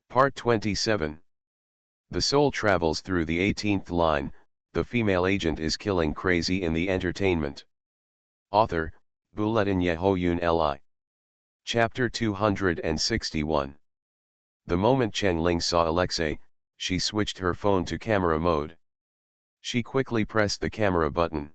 Part 27. The soul travels through the 18th line, the female agent is killing crazy in the entertainment. Author, Buletin Yehoyun Li. Chapter 261. The moment Chen Ling saw Alexei, she switched her phone to camera mode. She quickly pressed the camera button.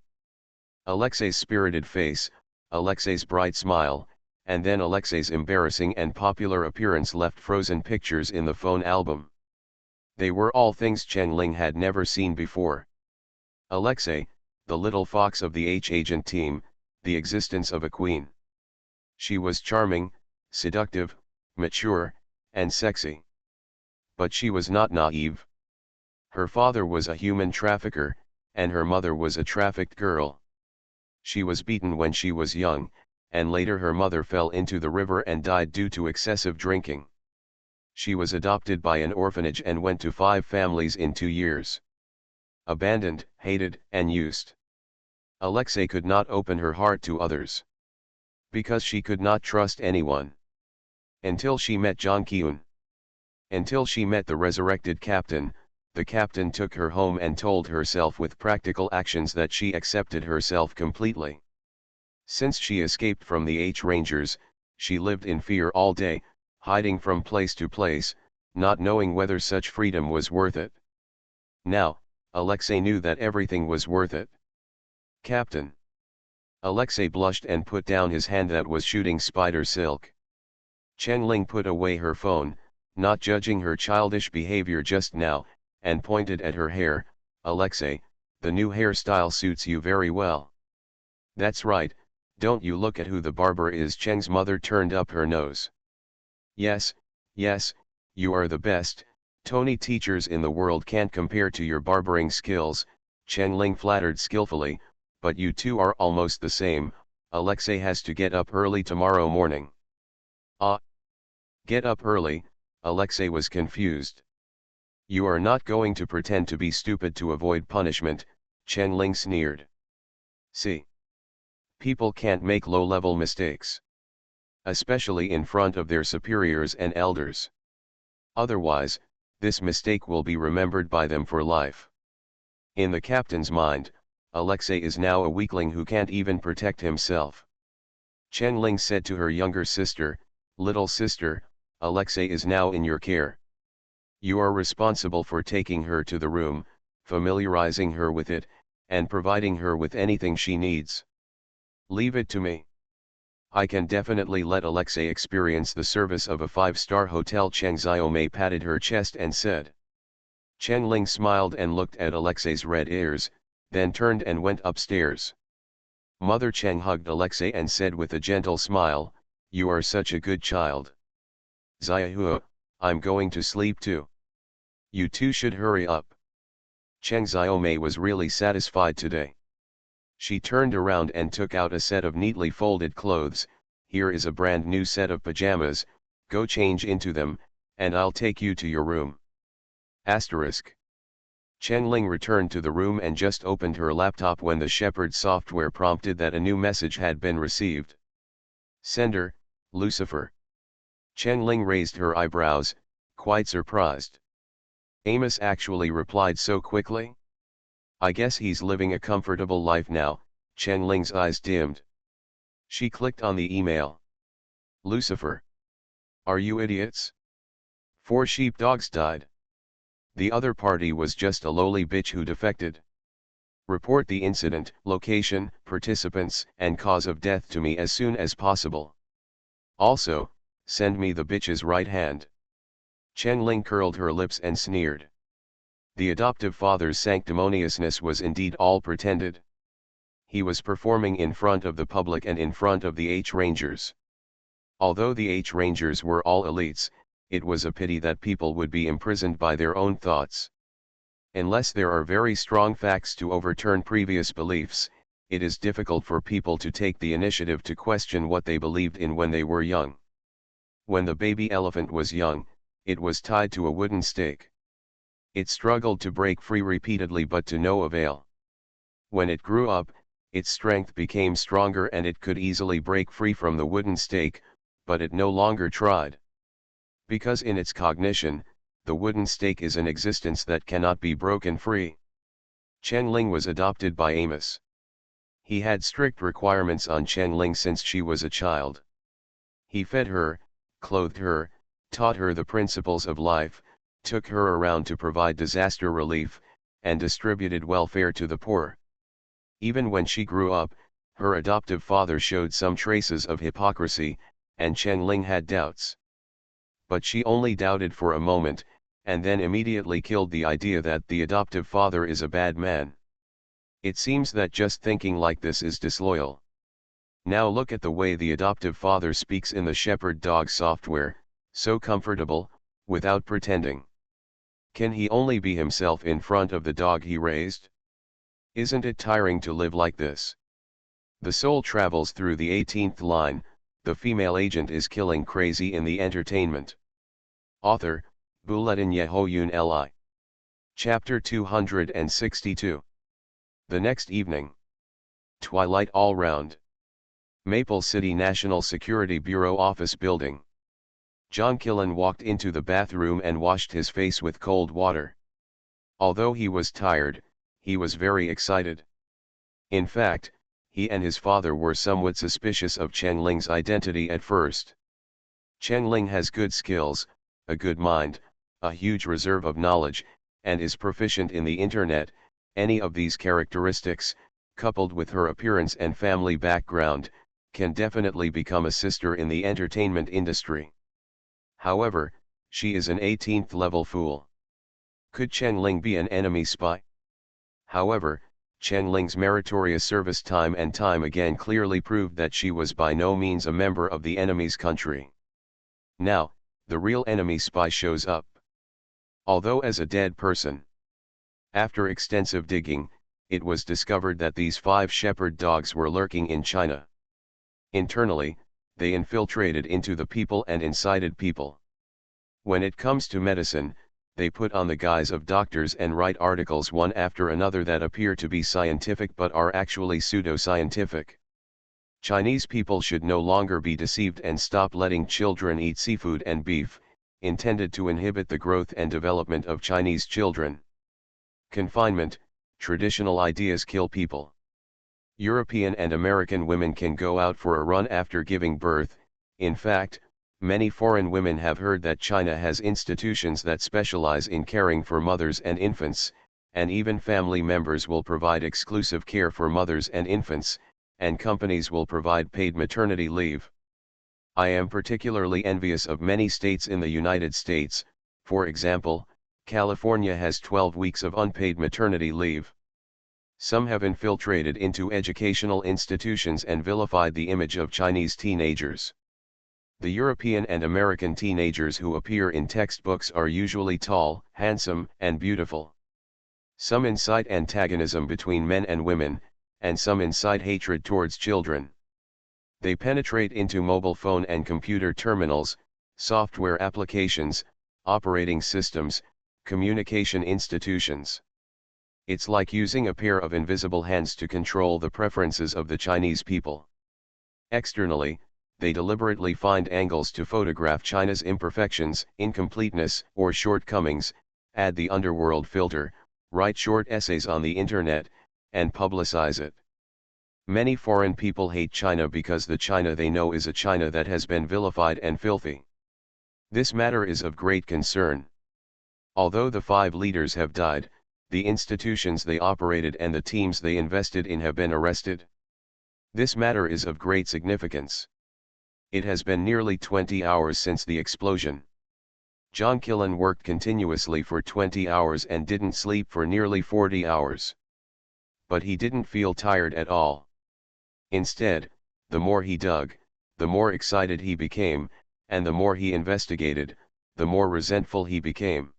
Alexei's spirited face, Alexei's bright smile, and then Alexei's embarrassing and popular appearance left frozen pictures in the phone album. They were all things Chen Ling had never seen before. Alexei, the little fox of the H-agent team, the existence of a queen. She was charming, seductive, mature, and sexy. But she was not naive. Her father was a human trafficker, and her mother was a trafficked girl. She was beaten when she was young, and later her mother fell into the river and died due to excessive drinking. She was adopted by an orphanage and went to 5 families in 2 years. Abandoned, hated, and used. Alexei could not open her heart to others. Because she could not trust anyone. Until she met John Kyun. Until she met the resurrected captain, the captain took her home and told herself with practical actions that she accepted herself completely. Since she escaped from the H-Rangers, she lived in fear all day, hiding from place to place, not knowing whether such freedom was worth it. Now, Alexei knew that everything was worth it. Captain. Alexei blushed and put down his hand that was shooting spider silk. Chen Ling put away her phone, not judging her childish behavior just now, and pointed at her hair. Alexei, the new hairstyle suits you very well. That's right, don't you look at who the barber is. Cheng's mother turned up her nose. Yes, you are the best, Tony. Teachers in the world can't compare to your barbering skills, Chen Ling flattered skillfully, but you two are almost the same. Alexei has to get up early tomorrow morning. Ah. Get up early, Alexei was confused. You are not going to pretend to be stupid to avoid punishment, Chen Ling sneered. See. People can't make low-level mistakes. Especially in front of their superiors and elders. Otherwise, this mistake will be remembered by them for life. In the captain's mind, Alexei is now a weakling who can't even protect himself. Chen Ling said to her younger sister, "Little sister, Alexei is now in your care. You are responsible for taking her to the room, familiarizing her with it, and providing her with anything she needs. Leave it to me. I can definitely let Alexei experience the service of a 5-star hotel." Cheng Xiaomei patted her chest and said. Chen Ling smiled and looked at Alexei's red ears, then turned and went upstairs. Mother Cheng hugged Alexei and said with a gentle smile, "You are such a good child. Xiahua, I'm going to sleep too. You two should hurry up." Cheng Xiaomei was really satisfied today. She turned around and took out a set of neatly folded clothes. "Here is a brand new set of pajamas, go change into them, and I'll take you to your room." Asterisk. Chen Ling returned to the room and just opened her laptop when the Shepherd software prompted that a new message had been received. Sender, Lucifer. Chen Ling raised her eyebrows, quite surprised. Amos actually replied so quickly? I guess he's living a comfortable life now. Chen Ling's eyes dimmed. She clicked on the email. Lucifer. Are you idiots? 4 sheepdogs died. The other party was just a lowly bitch who defected. Report the incident, location, participants, and cause of death to me as soon as possible. Also, send me the bitch's right hand. Chen Ling curled her lips and sneered. The adoptive father's sanctimoniousness was indeed all pretended. He was performing in front of the public and in front of the H-Rangers. Although the H-Rangers were all elites, it was a pity that people would be imprisoned by their own thoughts. Unless there are very strong facts to overturn previous beliefs, it is difficult for people to take the initiative to question what they believed in when they were young. When the baby elephant was young, it was tied to a wooden stake. It struggled to break free repeatedly but to no avail. When it grew up, its strength became stronger and it could easily break free from the wooden stake, but it no longer tried. Because in its cognition, the wooden stake is an existence that cannot be broken free. Chen-Ling was adopted by Amos. He had strict requirements on Chen-Ling since she was a child. He fed her, clothed her, taught her the principles of life, took her around to provide disaster relief, and distributed welfare to the poor. Even when she grew up, her adoptive father showed some traces of hypocrisy, and Chen-Ling had doubts. But she only doubted for a moment, and then immediately killed the idea that the adoptive father is a bad man. It seems that just thinking like this is disloyal. Now look at the way the adoptive father speaks in the shepherd dog software, so comfortable, without pretending. Can he only be himself in front of the dog he raised? Isn't it tiring to live like this? The soul travels through the 18th line, the female agent is killing crazy in the entertainment. Author, Bulletin Yehoyun Li. Chapter 262. The next evening. Twilight all round. Maple City National Security Bureau Office Building. John Killen walked into the bathroom and washed his face with cold water. Although he was tired, he was very excited. In fact, he and his father were somewhat suspicious of Chen-Ling's identity at first. Chen-Ling has good skills, a good mind, a huge reserve of knowledge, and is proficient in the internet. Any of these characteristics, coupled with her appearance and family background, can definitely become a sister in the entertainment industry. However, she is an 18th level fool. Could Chen-Ling be an enemy spy? However, Chen-Ling's meritorious service time and time again clearly proved that she was by no means a member of the enemy's country. Now, the real enemy spy shows up. Although as a dead person. After extensive digging, it was discovered that these 5 shepherd dogs were lurking in China. Internally, they infiltrated into the people and incited people. When it comes to medicine, they put on the guise of doctors and write articles one after another that appear to be scientific but are actually pseudo-scientific. Chinese people should no longer be deceived and stop letting children eat seafood and beef, intended to inhibit the growth and development of Chinese children. Confinement, traditional ideas kill people. European and American women can go out for a run after giving birth. In fact, many foreign women have heard that China has institutions that specialize in caring for mothers and infants, and even family members will provide exclusive care for mothers and infants, and companies will provide paid maternity leave. I am particularly envious of many states in the United States. For example, California has 12 weeks of unpaid maternity leave. Some have infiltrated into educational institutions and vilified the image of Chinese teenagers. The European and American teenagers who appear in textbooks are usually tall, handsome, and beautiful. Some incite antagonism between men and women, and some incite hatred towards children. They penetrate into mobile phone and computer terminals, software applications, operating systems, communication institutions. It's like using a pair of invisible hands to control the preferences of the Chinese people. Externally, they deliberately find angles to photograph China's imperfections, incompleteness, or shortcomings, add the underworld filter, write short essays on the internet, and publicize it. Many foreign people hate China because the China they know is a China that has been vilified and filthy. This matter is of great concern. Although the 5 leaders have died, the institutions they operated and the teams they invested in have been arrested. This matter is of great significance. It has been nearly 20 hours since the explosion. John Killen worked continuously for 20 hours and didn't sleep for nearly 40 hours. But he didn't feel tired at all. Instead, the more he dug, the more excited he became, and the more he investigated, the more resentful he became.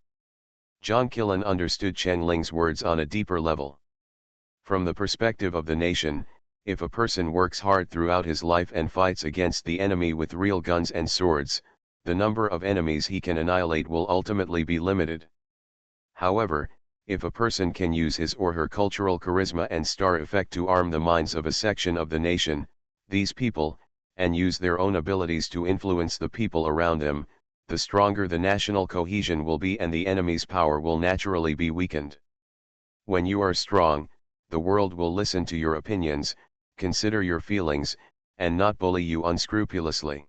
John Killen understood Chen-Ling's words on a deeper level. From the perspective of the nation, if a person works hard throughout his life and fights against the enemy with real guns and swords, the number of enemies he can annihilate will ultimately be limited. However, if a person can use his or her cultural charisma and star effect to arm the minds of a section of the nation, these people, and use their own abilities to influence the people around them, the stronger the national cohesion will be and the enemy's power will naturally be weakened. When you are strong, the world will listen to your opinions, consider your feelings, and not bully you unscrupulously.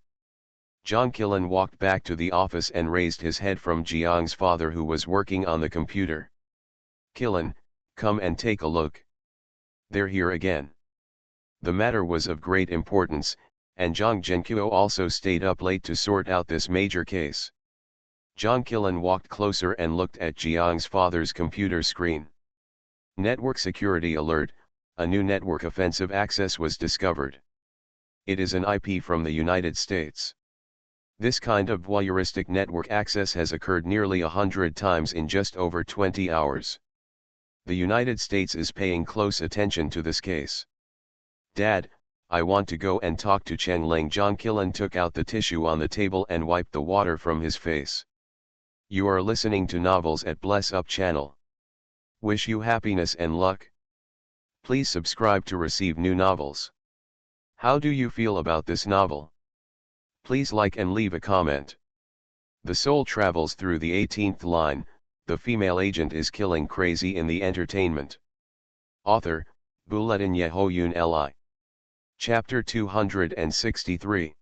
John Killen walked back to the office and raised his head from Jiang's father, who was working on the computer. Killen, come and take a look. They're here again. The matter was of great importance, and Zhang Zhenkuo also stayed up late to sort out this major case. John Killen walked closer and looked at Jiang's father's computer screen. Network security alert, a new network offensive access was discovered. It is an IP from the United States. This kind of voyeuristic network access has occurred nearly 100 times in just over 20 hours. The United States is paying close attention to this case. Dad, I want to go and talk to Chen Ling. John Killen took out the tissue on the table and wiped the water from his face. You are listening to Novels at Bless Up channel. Wish you happiness and luck. Please subscribe to receive new novels. How do you feel about this novel? Please like and leave a comment. The soul travels through the 18th line, the female agent is killing crazy in the entertainment. Author, Buletin Yehoyun Li. Chapter 263.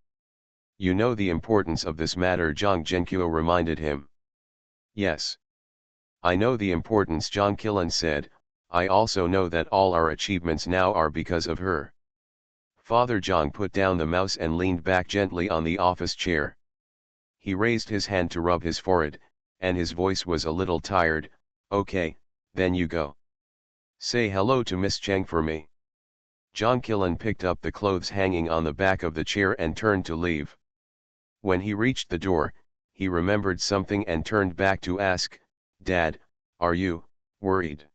You know the importance of this matter, Zhang Zhenkuo reminded him. Yes. I know the importance, John Killen said. I also know that all our achievements now are because of her. Father Zhang put down the mouse and leaned back gently on the office chair. He raised his hand to rub his forehead, and his voice was a little tired. Okay, then you go. Say hello to Miss Cheng for me. John Killen picked up the clothes hanging on the back of the chair and turned to leave. When he reached the door, he remembered something and turned back to ask, Dad, are you worried?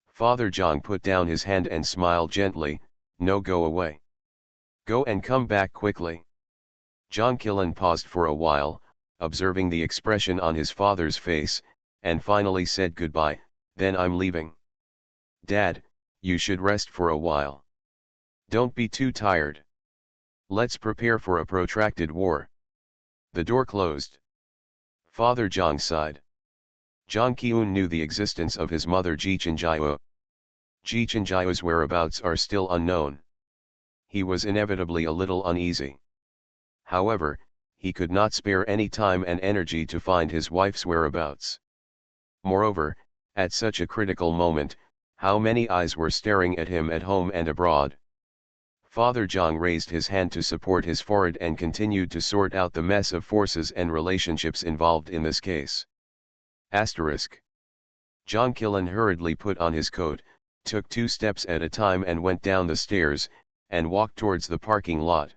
Father Zhang put down his hand and smiled gently. No, go away. Go and come back quickly. John Killen paused for a while, observing the expression on his father's face, and finally said goodbye. Then I'm leaving. Dad, you should rest for a while. Don't be too tired. Let's prepare for a protracted war. The door closed. Father Zhang sighed. Zhang Qiun knew the existence of his mother Ji Chenjiao. Ji Chenjiao's whereabouts are still unknown. He was inevitably a little uneasy. However, he could not spare any time and energy to find his wife's whereabouts. Moreover, at such a critical moment, how many eyes were staring at him at home and abroad. Father Zhang raised his hand to support his forehead and continued to sort out the mess of forces and relationships involved in this case. Asterisk. John Killen hurriedly put on his coat, took 2 steps at a time and went down the stairs, and walked towards the parking lot.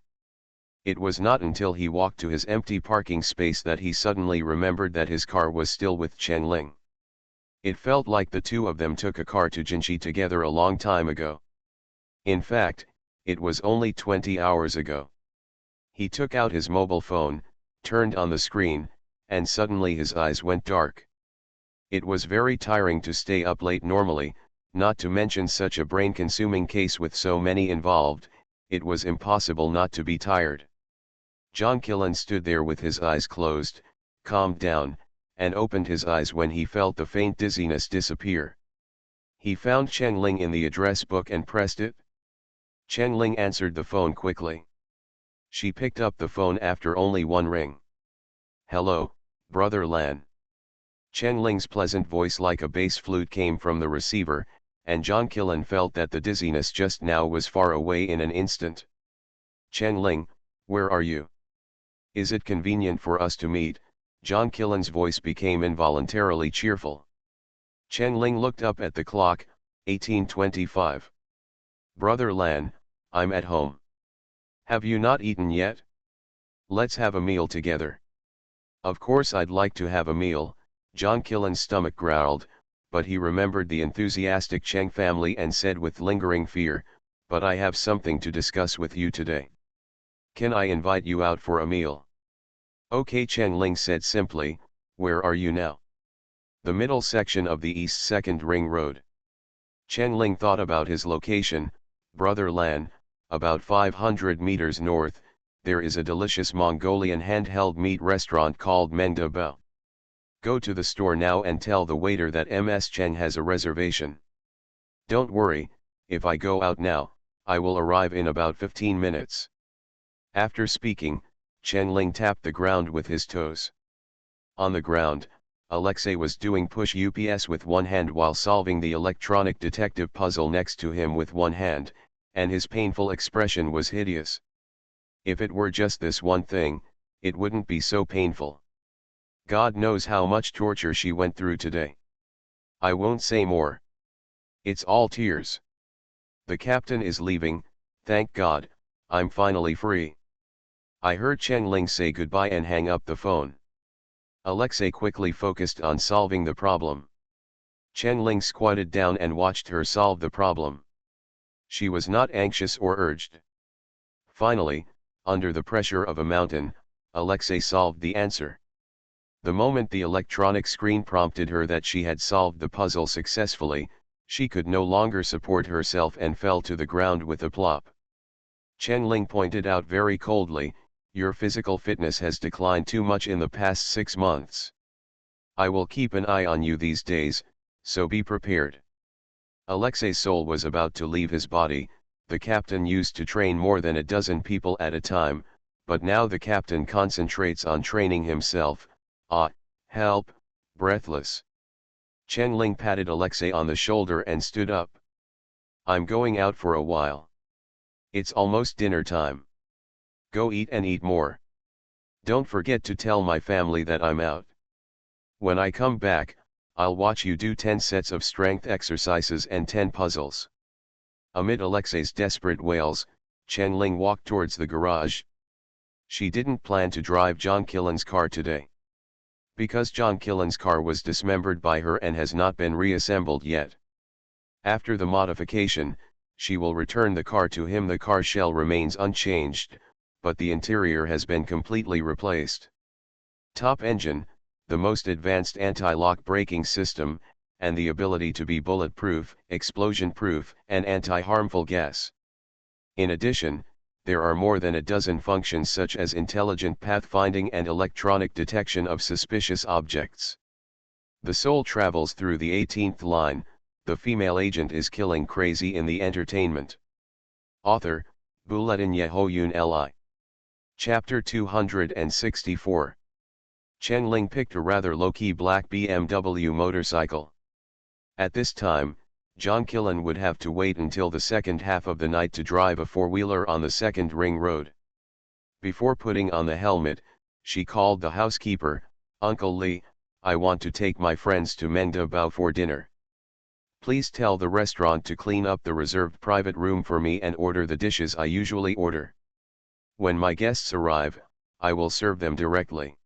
It was not until he walked to his empty parking space that he suddenly remembered that his car was still with Chen Ling. It felt like the two of them took a car to Jinshi together a long time ago. In fact, it was only 20 hours ago. He took out his mobile phone, turned on the screen, and suddenly his eyes went dark. It was very tiring to stay up late normally, not to mention such a brain-consuming case with so many involved. It was impossible not to be tired. John Killen stood there with his eyes closed, calmed down, and opened his eyes when he felt the faint dizziness disappear. He found Chen Ling in the address book and pressed it. Chen Ling answered the phone quickly. She picked up the phone after only one ring. Hello, Brother Lan. Chen Ling's pleasant voice like a bass flute came from the receiver, and John Killen felt that the dizziness just now was far away in an instant. Chen Ling, where are you? Is it convenient for us to meet? John Killen's voice became involuntarily cheerful. Chen Ling looked up at the clock. 18:25. Brother Lan, I'm at home. Have you not eaten yet? Let's have a meal together. Of course I'd like to have a meal, John Killen's stomach growled, but he remembered the enthusiastic Cheng family and said with lingering fear, but I have something to discuss with you today. Can I invite you out for a meal? Okay, Chen Ling said simply. Where are you now? The middle section of the East 2nd Ring Road. Chen Ling thought about his location. Brother Lan, about 500 meters north, there is a delicious Mongolian handheld meat restaurant called Mengda Bao. Go to the store now and tell the waiter that Ms. Cheng has a reservation. Don't worry, if I go out now, I will arrive in about 15 minutes. After speaking, Chen Ling tapped the ground with his toes. On the ground, Alexei was doing push ups with one hand while solving the electronic detective puzzle next to him with one hand, and his painful expression was hideous. If it were just this one thing, it wouldn't be so painful. God knows how much torture she went through today. I won't say more. It's all tears. The captain is leaving, thank God, I'm finally free. I heard Chen Ling say goodbye and hang up the phone. Alexei quickly focused on solving the problem. Chen Ling squatted down and watched her solve the problem. She was not anxious or urged. Finally, under the pressure of a mountain, Alexei solved the answer. The moment the electronic screen prompted her that she had solved the puzzle successfully, she could no longer support herself and fell to the ground with a plop. Chen Ling pointed out very coldly, "Your physical fitness has declined too much in the past 6 months. I will keep an eye on you these days, so be prepared." Alexei's soul was about to leave his body. The captain used to train more than a dozen people at a time, but now the captain concentrates on training himself. Help, breathless. Chen Ling patted Alexei on the shoulder and stood up. "I'm going out for a while. It's almost dinner time. Go eat and eat more. Don't forget to tell my family that I'm out. When I come back, I'll watch you do 10 sets of strength exercises and 10 puzzles." Amid Alexei's desperate wails, Chen Ling walked towards the garage. She didn't plan to drive John Killen's car today. Because John Killen's car was dismembered by her and has not been reassembled yet. After the modification, she will return the car to him. The car shell remains unchanged, but the interior has been completely replaced. Top engine, the most advanced anti-lock braking system, and the ability to be bulletproof, explosion-proof, and anti-harmful gas. In addition, there are more than a dozen functions such as intelligent pathfinding and electronic detection of suspicious objects. The soul travels through the 18th line. The female agent is killing crazy in the entertainment. Author, Buletin Yehoyun Li. Chapter 264. Chen Ling picked a rather low-key black BMW motorcycle. At this time, John Killen would have to wait until the second half of the night to drive a four-wheeler on the second ring road. Before putting on the helmet, she called the housekeeper, "Uncle Lee, I want to take my friends to Mengda Bao for dinner. Please tell the restaurant to clean up the reserved private room for me and order the dishes I usually order. When my guests arrive, I will serve them directly."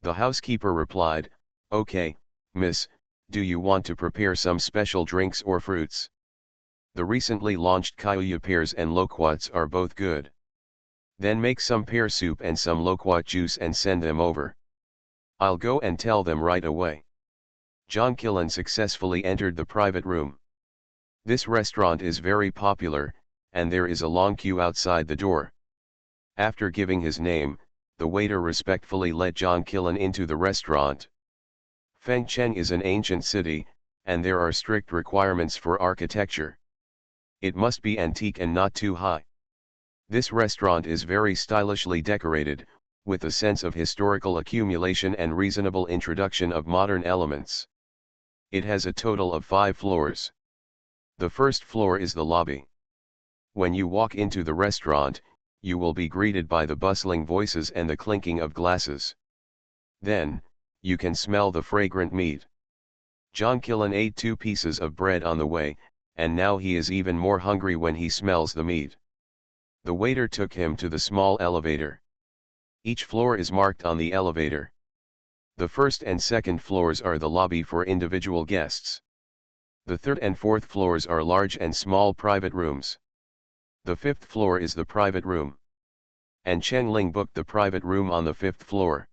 The housekeeper replied, "Okay, miss, do you want to prepare some special drinks or fruits? The recently launched Kaya pears and loquats are both good. Then make some pear soup and some loquat juice and send them over. I'll go and tell them right away." John Killen successfully entered the private room. This restaurant is very popular, and there is a long queue outside the door. After giving his name, the waiter respectfully let John Killen into the restaurant. Fengcheng is an ancient city, and there are strict requirements for architecture. It must be antique and not too high. This restaurant is very stylishly decorated, with a sense of historical accumulation and reasonable introduction of modern elements. It has a total of 5 floors. The first floor is the lobby. When you walk into the restaurant, you will be greeted by the bustling voices and the clinking of glasses. Then, you can smell the fragrant meat. John Killen ate 2 pieces of bread on the way, and now he is even more hungry when he smells the meat. The waiter took him to the small elevator. Each floor is marked on the elevator. The first and second floors are the lobby for individual guests. The third and fourth floors are large and small private rooms. The fifth floor is the private room. And Chen Ling booked the private room on the 5th floor.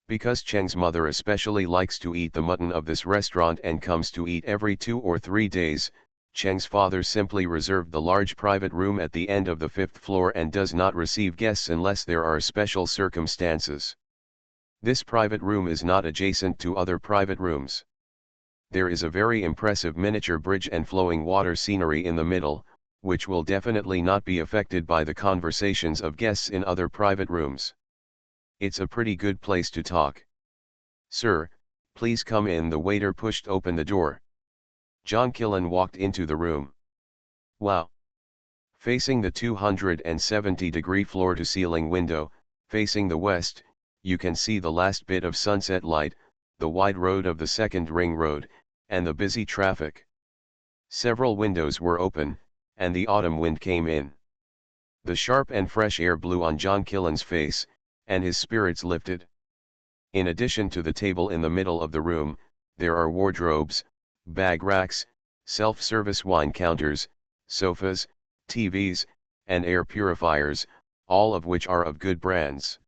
Because Cheng's mother especially likes to eat the mutton of this restaurant and comes to eat every 2 or 3 days, Cheng's father simply reserved the large private room at the end of the 5th floor and does not receive guests unless there are special circumstances. This private room is not adjacent to other private rooms. There is a very impressive miniature bridge and flowing water scenery in the middle, which will definitely not be affected by the conversations of guests in other private rooms. It's a pretty good place to talk. Sir, please come in. The waiter pushed open the door. John Killen walked into the room. Wow! Facing the 270-degree floor-to-ceiling window, facing the west, you can see the last bit of sunset light, the wide road of the second ring road, and the busy traffic. Several windows were open, and the autumn wind came in. The sharp and fresh air blew on John Killen's face, and his spirits lifted. In addition to the table in the middle of the room, there are wardrobes, bag racks, self-service wine counters, sofas, TVs, and air purifiers, all of which are of good brands.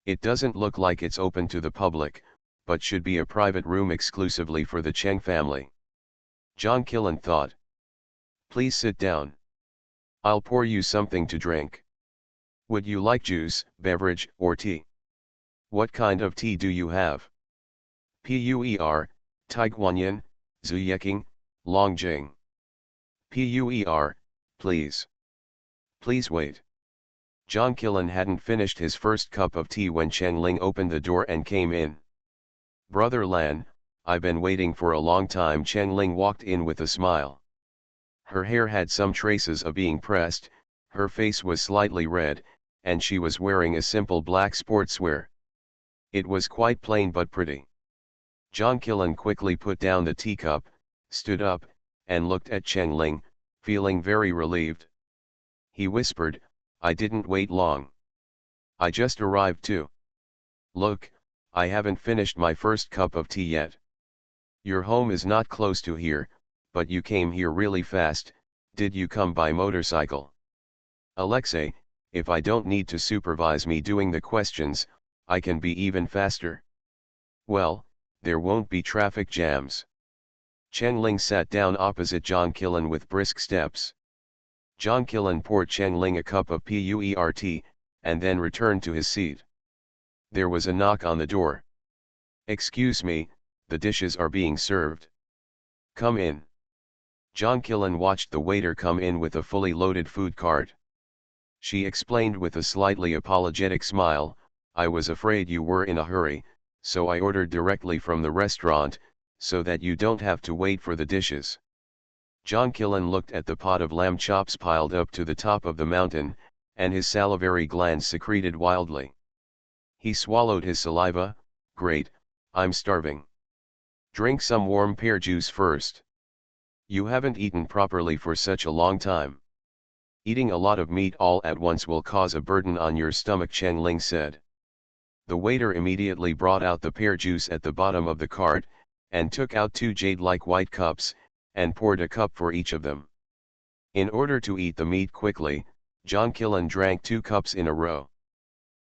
It doesn't look like it's open to the public, but should be a private room exclusively for the Cheng family. John Killen thought. Please sit down. I'll pour you something to drink. Would you like juice, beverage, or tea? What kind of tea do you have? Puer, Taiguanyin, Zuyeking, Longjing. Puer, please. Please wait. John Killen hadn't finished his first cup of tea when Cheng Ling opened the door and came in. Brother Lan, I've been waiting for a long time. Cheng Ling walked in with a smile. Her hair had some traces of being pressed, her face was slightly red, and she was wearing a simple black sportswear. It was quite plain but pretty. John Killen quickly put down the teacup, stood up, and looked at Cheng Ling, feeling very relieved. He whispered, I didn't wait long. I just arrived too. Look, I haven't finished my first cup of tea yet. Your home is not close to here, but you came here really fast. Did you come by motorcycle? Alexei, if I don't need to supervise me doing the questions, I can be even faster. Well, there won't be traffic jams. Cheng Ling sat down opposite John Killen with brisk steps. John Killen poured Cheng Ling a cup of puer tea, and then returned to his seat. There was a knock on the door. Excuse me, the dishes are being served. Come in. John Killen watched the waiter come in with a fully loaded food cart. She explained with a slightly apologetic smile, I was afraid you were in a hurry, so I ordered directly from the restaurant, so that you don't have to wait for the dishes. John Killen looked at the pot of lamb chops piled up to the top of the mountain, and his salivary glands secreted wildly. He swallowed his saliva. Great, I'm starving. Drink some warm pear juice first. You haven't eaten properly for such a long time. Eating a lot of meat all at once will cause a burden on your stomach, Cheng Ling said. The waiter immediately brought out the pear juice at the bottom of the cart, and took out 2 jade-like white cups, and poured a cup for each of them. In order to eat the meat quickly, John Killen drank 2 cups in a row.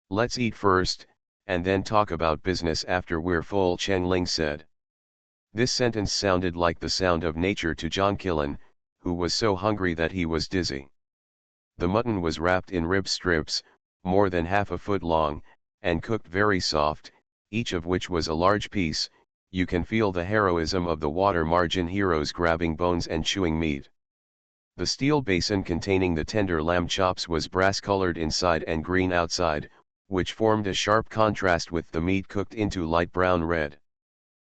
Let's eat first, and then talk about business after we're full, Cheng Ling said. This sentence sounded like the sound of nature to John Killen, who was so hungry that he was dizzy. The mutton was wrapped in rib strips, more than half a foot long, and cooked very soft, each of which was a large piece. You can feel the heroism of the water margin heroes grabbing bones and chewing meat. The steel basin containing the tender lamb chops was brass-colored inside and green outside, which formed a sharp contrast with the meat cooked into light brown red.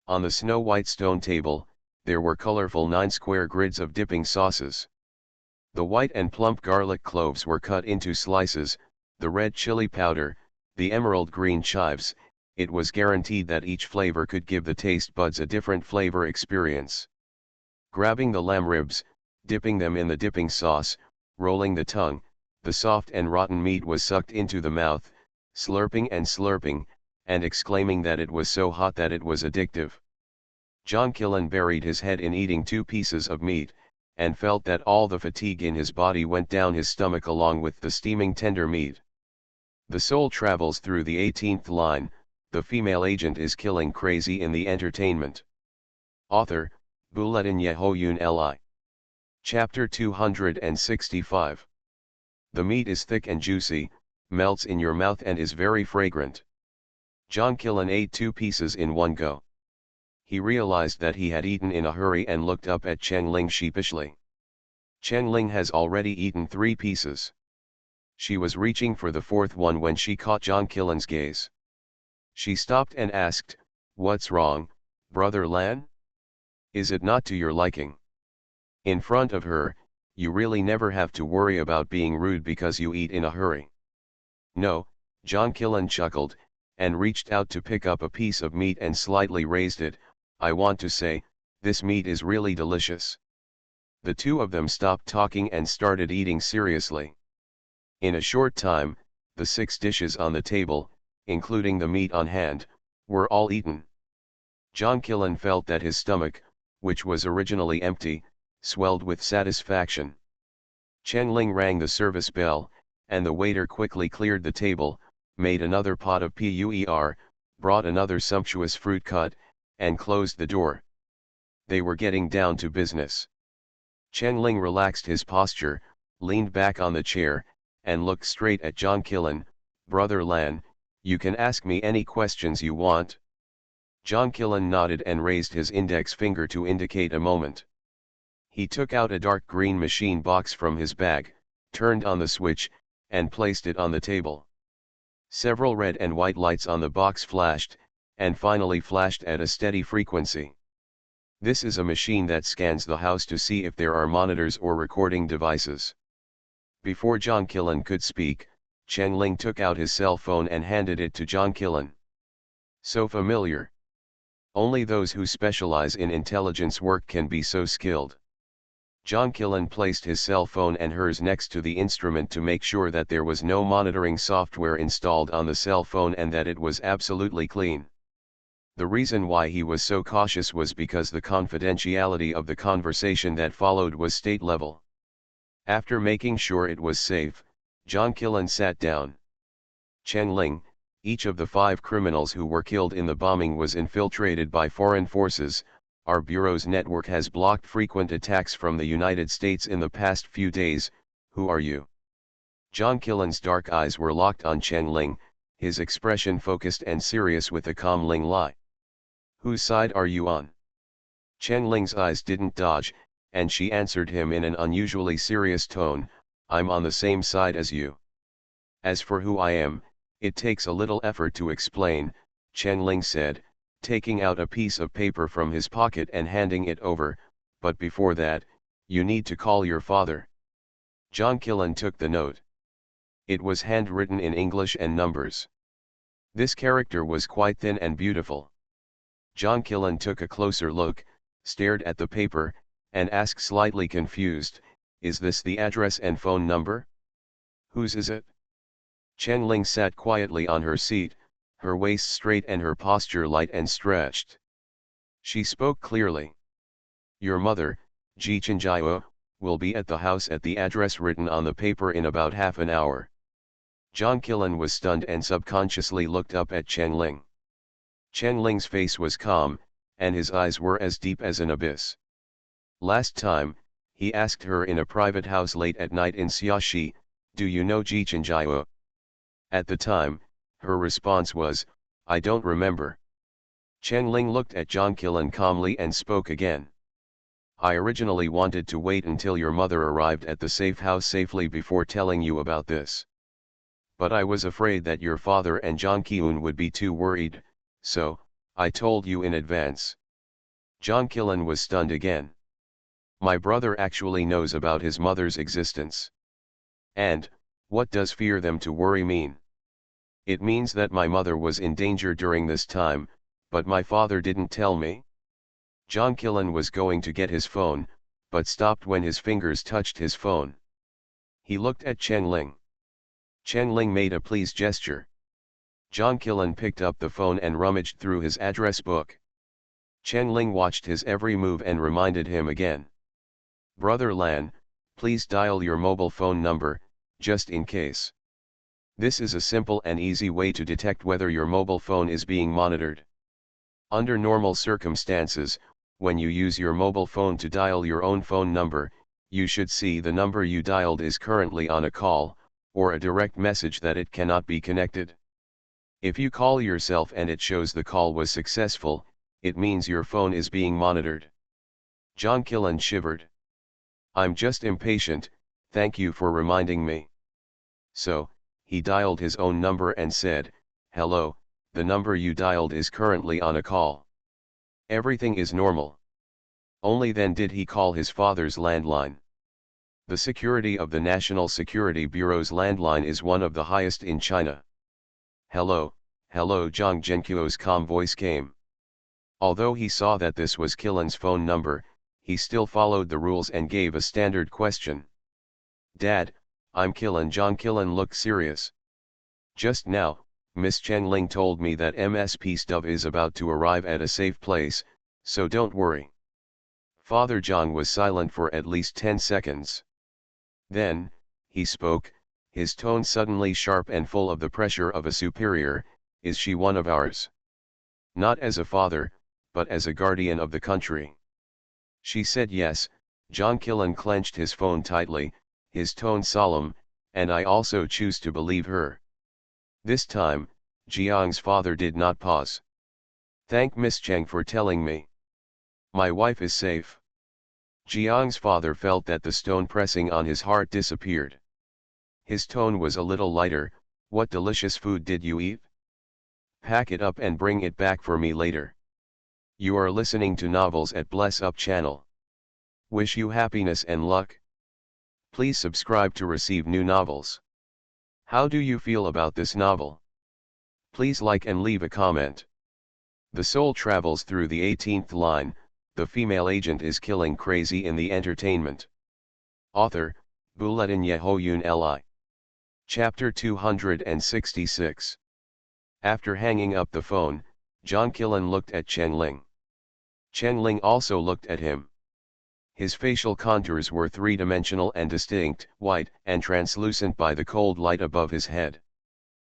On the snow-white stone table, there were colorful 9 square grids of dipping sauces. The white and plump garlic cloves were cut into slices, the red chili powder, the emerald green chives. It was guaranteed that each flavor could give the taste buds a different flavor experience. Grabbing the lamb ribs, dipping them in the dipping sauce, rolling the tongue, the soft and rotten meat was sucked into the mouth, slurping, and exclaiming that it was so hot that it was addictive. John Killen buried his head in eating 2 pieces of meat, and felt that all the fatigue in his body went down his stomach along with the steaming tender meat. The soul travels through the 18th line. The female agent is killing crazy in the entertainment. Author, Buletin Yehoyun Li. Chapter 265. The meat is thick and juicy, melts in your mouth and is very fragrant. John Killen ate 2 pieces in one go. He realized that he had eaten in a hurry and looked up at Chen Ling sheepishly. Chen Ling has already eaten 3 pieces. She was reaching for the 4th one when she caught John Killen's gaze. She stopped and asked, "What's wrong, Brother Lan? Is it not to your liking?" In front of her, you really never have to worry about being rude because you eat in a hurry. No, John Killen chuckled, and reached out to pick up a piece of meat and slightly raised it. "I want to say, this meat is really delicious." The two of them stopped talking and started eating seriously. In a short time, the 6 dishes on the table, including the meat on hand, were all eaten. John Killen felt that his stomach, which was originally empty, swelled with satisfaction. Chen Ling rang the service bell, and the waiter quickly cleared the table, made another pot of puer, brought another sumptuous fruit cut, and closed the door. They were getting down to business. Chen Ling relaxed his posture, leaned back on the chair, and looked straight at John Killen. "Brother Lan, you can ask me any questions you want." John Killen nodded and raised his index finger to indicate a moment. He took out a dark green machine box from his bag, turned on the switch, and placed it on the table. Several red and white lights on the box flashed, and finally flashed at a steady frequency. "This is a machine that scans the house to see if there are monitors or recording devices." Before John Killen could speak, Chen Ling took out his cell phone and handed it to John Killen. "So familiar. Only those who specialize in intelligence work can be so skilled." John Killen placed his cell phone and hers next to the instrument to make sure that there was no monitoring software installed on the cell phone and that it was absolutely clean. The reason why he was so cautious was because the confidentiality of the conversation that followed was state level. After making sure it was safe, John Killen sat down. "Chen Ling, each of the 5 criminals who were killed in the bombing was infiltrated by foreign forces. Our bureau's network has blocked frequent attacks from the United States in the past few days. Who are you?" John Killen's dark eyes were locked on Chen Ling, his expression focused and serious with a calm Ling lie. "Whose side are you on?" Chen Ling's eyes didn't dodge, and she answered him in an unusually serious tone, "I'm on the same side as you." "As for who I am, it takes a little effort to explain," Chen Ling said, taking out a piece of paper from his pocket and handing it over, "but before that, you need to call your father." John Killen took the note. It was handwritten in English and numbers. This character was quite thin and beautiful. John Killen took a closer look, stared at the paper, and asked slightly confused, "Is this the address and phone number? Whose is it?" Chen Ling sat quietly on her seat, her waist straight and her posture light and stretched. She spoke clearly. "Your mother, Ji Chenjiao, will be at the house at the address written on the paper in about half an hour." John Killen was stunned and subconsciously looked up at Chen Ling. Chen Ling's face was calm, and his eyes were as deep as an abyss. "Last time," he asked her in a private house late at night in Xiaxi, "do you know Ji Chenjiao?" At the time, her response was, "I don't remember." Chen Ling looked at John Killen calmly and spoke again. "I originally wanted to wait until your mother arrived at the safe house safely before telling you about this. But I was afraid that your father and John Kiun would be too worried, so I told you in advance." John Killen was stunned again. "My brother actually knows about his mother's existence. And, what does fear them to worry mean? It means that my mother was in danger during this time, but my father didn't tell me." John Killen was going to get his phone, but stopped when his fingers touched his phone. He looked at Chen Ling. Chen Ling made a pleased gesture. John Killen picked up the phone and rummaged through his address book. Chen Ling watched his every move and reminded him again. "Brother Lan, please dial your mobile phone number, just in case. This is a simple and easy way to detect whether your mobile phone is being monitored. Under normal circumstances, when you use your mobile phone to dial your own phone number, You should see the number you dialed is currently on a call, or a direct message that it cannot be connected. If you call yourself and it shows the call was successful, it means your phone is being monitored. John Killen shivered. I'm just impatient, thank you for reminding me. So, he dialed his own number and said, hello, the number you dialed is currently on a call. Everything is normal. Only then did he call his father's landline. The security of the National Security Bureau's landline is one of the highest in China. Hello, hello, Zhang Zhenqiu's calm voice came. Although he saw that this was Killen's phone number, he still followed the rules and gave a standard question. Dad, I'm Killen. John Killen looked serious. Just now, Miss Cheng Ling told me that MSP stuff is about to arrive at a safe place, so don't worry. Father John was silent for at least 10 seconds. Then, he spoke, his tone suddenly sharp and full of the pressure of a superior. Is she one of ours? Not as a father, but as a guardian of the country. She said yes. John Killen clenched his phone tightly, his tone solemn, and I also choose to believe her. This time, Jiang's father did not pause. Thank Miss Cheng for telling me. My wife is safe. Jiang's father felt that the stone pressing on his heart disappeared. His tone was a little lighter. What delicious food did you eat? Pack it up and bring it back for me later. You are listening to Novels at Bless Up channel. Wish you happiness and luck. Please subscribe to receive new novels. How do you feel about this novel? Please like and leave a comment. The soul travels through the 18th line, the female agent is killing crazy in the entertainment. Author, Buletin Yehoyun Li. Chapter 266. After hanging up the phone, John Killen looked at Cheng Ling. Cheng Ling also looked at him. His facial contours were three-dimensional and distinct, white and translucent by the cold light above his head.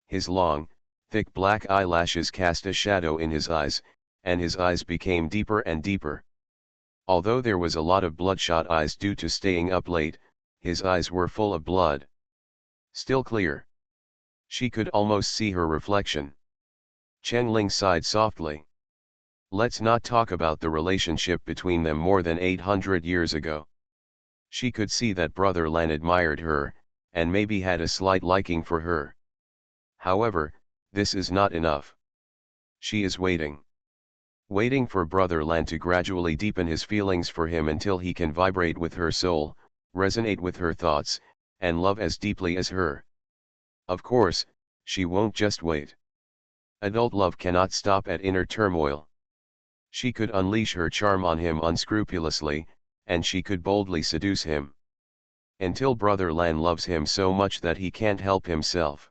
His long, thick black eyelashes cast a shadow in his eyes, and his eyes became deeper and deeper. Although there was a lot of bloodshot eyes due to staying up late, his eyes were full of blood. Still clear. She could almost see her reflection. Cheng Ling sighed softly. Let's not talk about the relationship between them more than 800 years ago. She could see that Brother Lan admired her, and maybe had a slight liking for her. However, this is not enough. She is waiting. Waiting for Brother Lan to gradually deepen his feelings for him until he can vibrate with her soul, resonate with her thoughts, and love as deeply as her. Of course, she won't just wait. Adult love cannot stop at inner turmoil. She could unleash her charm on him unscrupulously, and she could boldly seduce him. Until Brother Lan loves him so much that he can't help himself.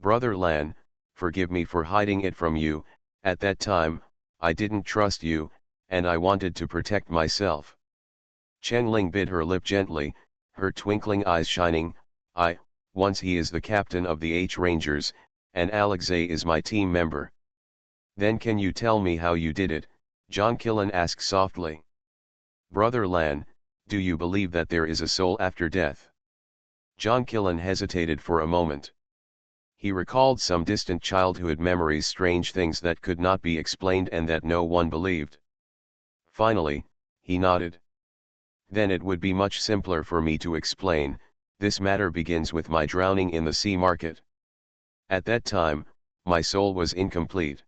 Brother Lan, forgive me for hiding it from you. At that time, I didn't trust you, and I wanted to protect myself. Cheng Ling bit her lip gently, her twinkling eyes shining. Once he is the captain of the H Rangers, and Alexei is my team member. Then can you tell me how you did it? John Killen asked softly. Brother Lan, do you believe that there is a soul after death? John Killen hesitated for a moment. He recalled some distant childhood memories, strange things that could not be explained and that no one believed. Finally, he nodded. Then it would be much simpler for me to explain. This matter begins with my drowning in the sea market. At that time, my soul was incomplete.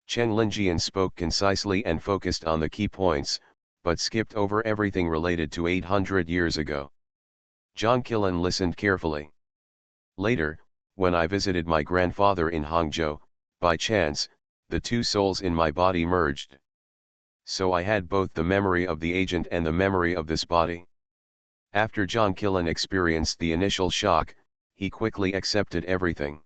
Chen Linjian spoke concisely and focused on the key points, but skipped over everything related to 800 years ago. John Killen listened carefully. Later, when I visited my grandfather in Hangzhou, by chance, the two souls in my body merged. So I had both the memory of the agent and the memory of this body. After John Killen experienced the initial shock, he quickly accepted everything.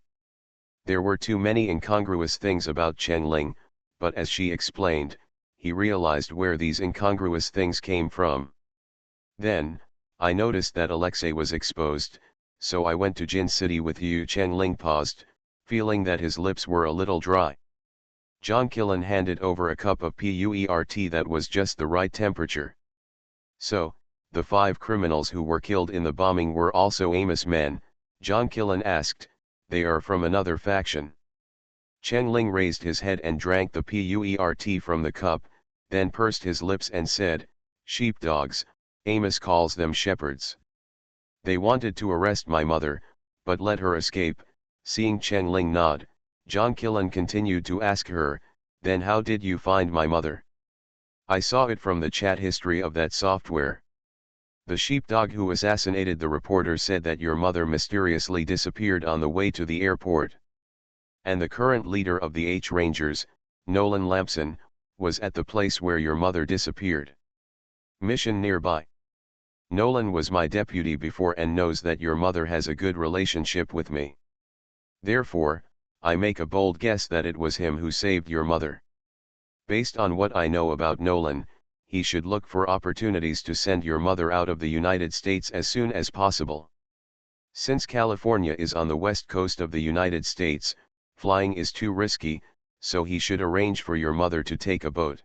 There were too many incongruous things about Cheng Ling, but as she explained, he realized where these incongruous things came from. Then, I noticed that Alexei was exposed, so I went to Jin City with you. Cheng Ling paused, feeling that his lips were a little dry. John Killen handed over a cup of pu'er tea that was just the right temperature. So, The 5 criminals who were killed in the bombing were also Amos men, John Killen asked. They are from another faction. Chen Ling raised his head and drank the purt from the cup, then pursed his lips and said, sheepdogs, Amos calls them shepherds. They wanted to arrest my mother, but let her escape. Seeing Chen Ling nod, John Killen continued to ask her, then how did you find my mother? I saw it from the chat history of that software. The sheepdog who assassinated the reporter said that your mother mysteriously disappeared on the way to the airport. And the current leader of the H Rangers, Nolan Lampson, was at the place where your mother disappeared. Mission nearby. Nolan was my deputy before and knows that your mother has a good relationship with me. Therefore, I make a bold guess that it was him who saved your mother. Based on what I know about Nolan, he should look for opportunities to send your mother out of the United States as soon as possible. Since California is on the west coast of the United States, flying is too risky, so he should arrange for your mother to take a boat.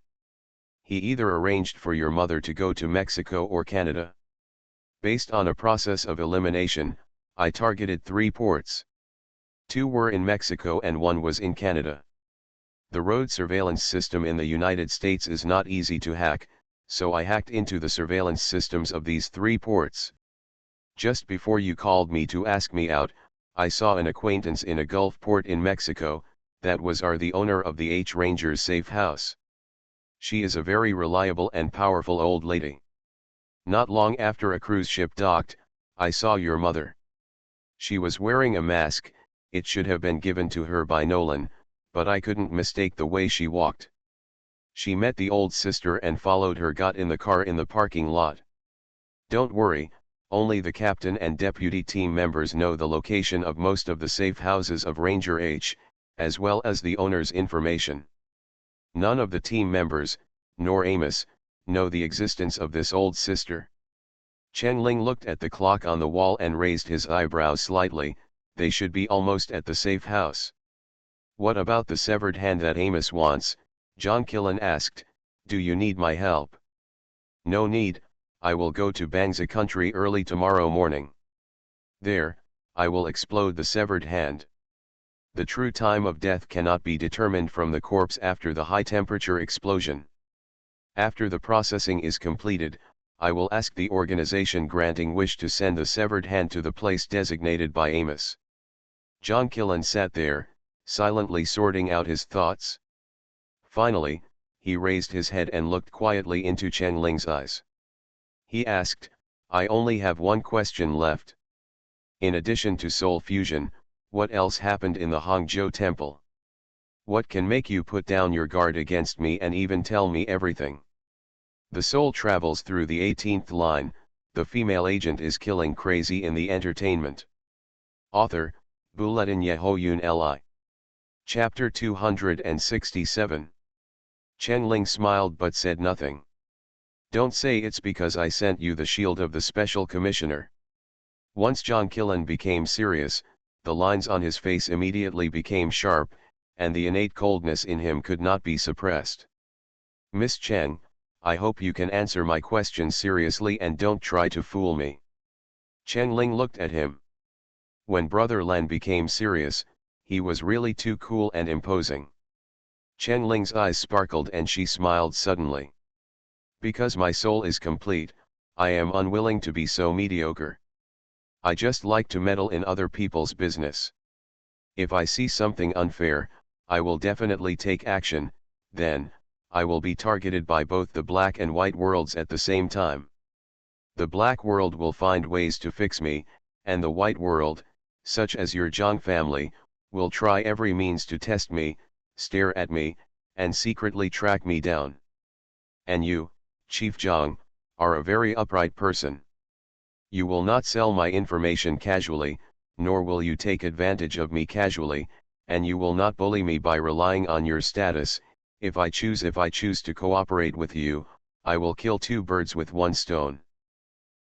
He either arranged for your mother to go to Mexico or Canada. Based on a process of elimination, I targeted 3 ports. 2 were in Mexico and 1 was in Canada. The road surveillance system in the United States is not easy to hack, so I hacked into the surveillance systems of these 3 ports. Just before you called me to ask me out, I saw an acquaintance in a Gulf port in Mexico, that was the owner of the H Rangers safe house. She is a very reliable and powerful old lady. Not long after a cruise ship docked, I saw your mother. She was wearing a mask. It should have been given to her by Nolan, but I couldn't mistake the way she walked. She met the old sister and followed her, got in the car in the parking lot. Don't worry, only the captain and deputy team members know the location of most of the safe houses of Ranger H, as well as the owner's information. None of the team members, nor Amos, know the existence of this old sister. Chen Ling looked at the clock on the wall and raised his eyebrows slightly. They should be almost at the safe house. What about the severed hand that Amos wants? John Killen asked. Do you need my help? No need, I will go to Bangsa country early tomorrow morning. There, I will explode the severed hand. The true time of death cannot be determined from the corpse after the high-temperature explosion. After the processing is completed, I will ask the organization granting wish to send the severed hand to the place designated by Amos. John Killen sat there, silently sorting out his thoughts. Finally, he raised his head and looked quietly into Chen Ling's eyes. He asked, I only have one question left. In addition to soul fusion, what else happened in the Hangzhou temple? What can make you put down your guard against me and even tell me everything? The soul travels through the 18th line, the female agent is killing crazy in the entertainment. Author, Bulletin Yehoyun Li. Chapter 267. Chen Ling smiled but said nothing. Don't say it's because I sent you the shield of the special commissioner. Once John Killen became serious, the lines on his face immediately became sharp, and the innate coldness in him could not be suppressed. Miss Chen, I hope you can answer my questions seriously and don't try to fool me. Chen Ling looked at him. When Brother Lan became serious, he was really too cool and imposing. Chen Ling's eyes sparkled and she smiled suddenly. Because my soul is complete, I am unwilling to be so mediocre. I just like to meddle in other people's business. If I see something unfair, I will definitely take action. Then, I will be targeted by both the black and white worlds at the same time. The black world will find ways to fix me, and the white world, such as your Zhang family, will try every means to test me, stare at me, and secretly track me down. And you, Chief Zhang, are a very upright person. You will not sell my information casually, nor will you take advantage of me casually, and you will not bully me by relying on your status. If I choose to cooperate with you, I will kill 2 birds with 1 stone.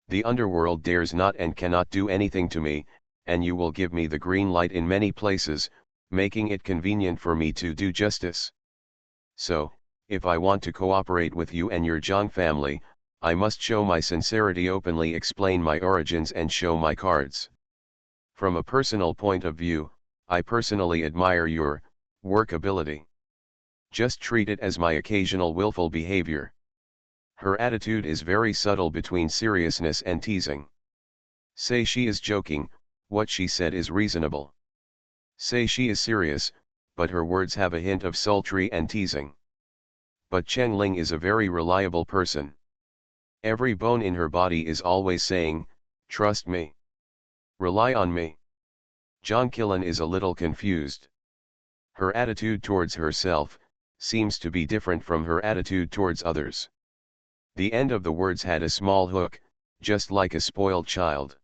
The underworld dares not and cannot do anything to me, and you will give me the green light in many places, making it convenient for me to do justice. So, if I want to cooperate with you and your Zhang family, I must show my sincerity, openly explain my origins and show my cards. From a personal point of view, I personally admire your workability. Just treat it as my occasional willful behavior. Her attitude is very subtle between seriousness and teasing. Say she is joking, what she said is reasonable. Say she is serious, but her words have a hint of sultry and teasing. But Chen Ling is a very reliable person. Every bone in her body is always saying, trust me. Rely on me. John Killen is a little confused. Her attitude towards herself seems to be different from her attitude towards others. The end of the words had a small hook, just like a spoiled child.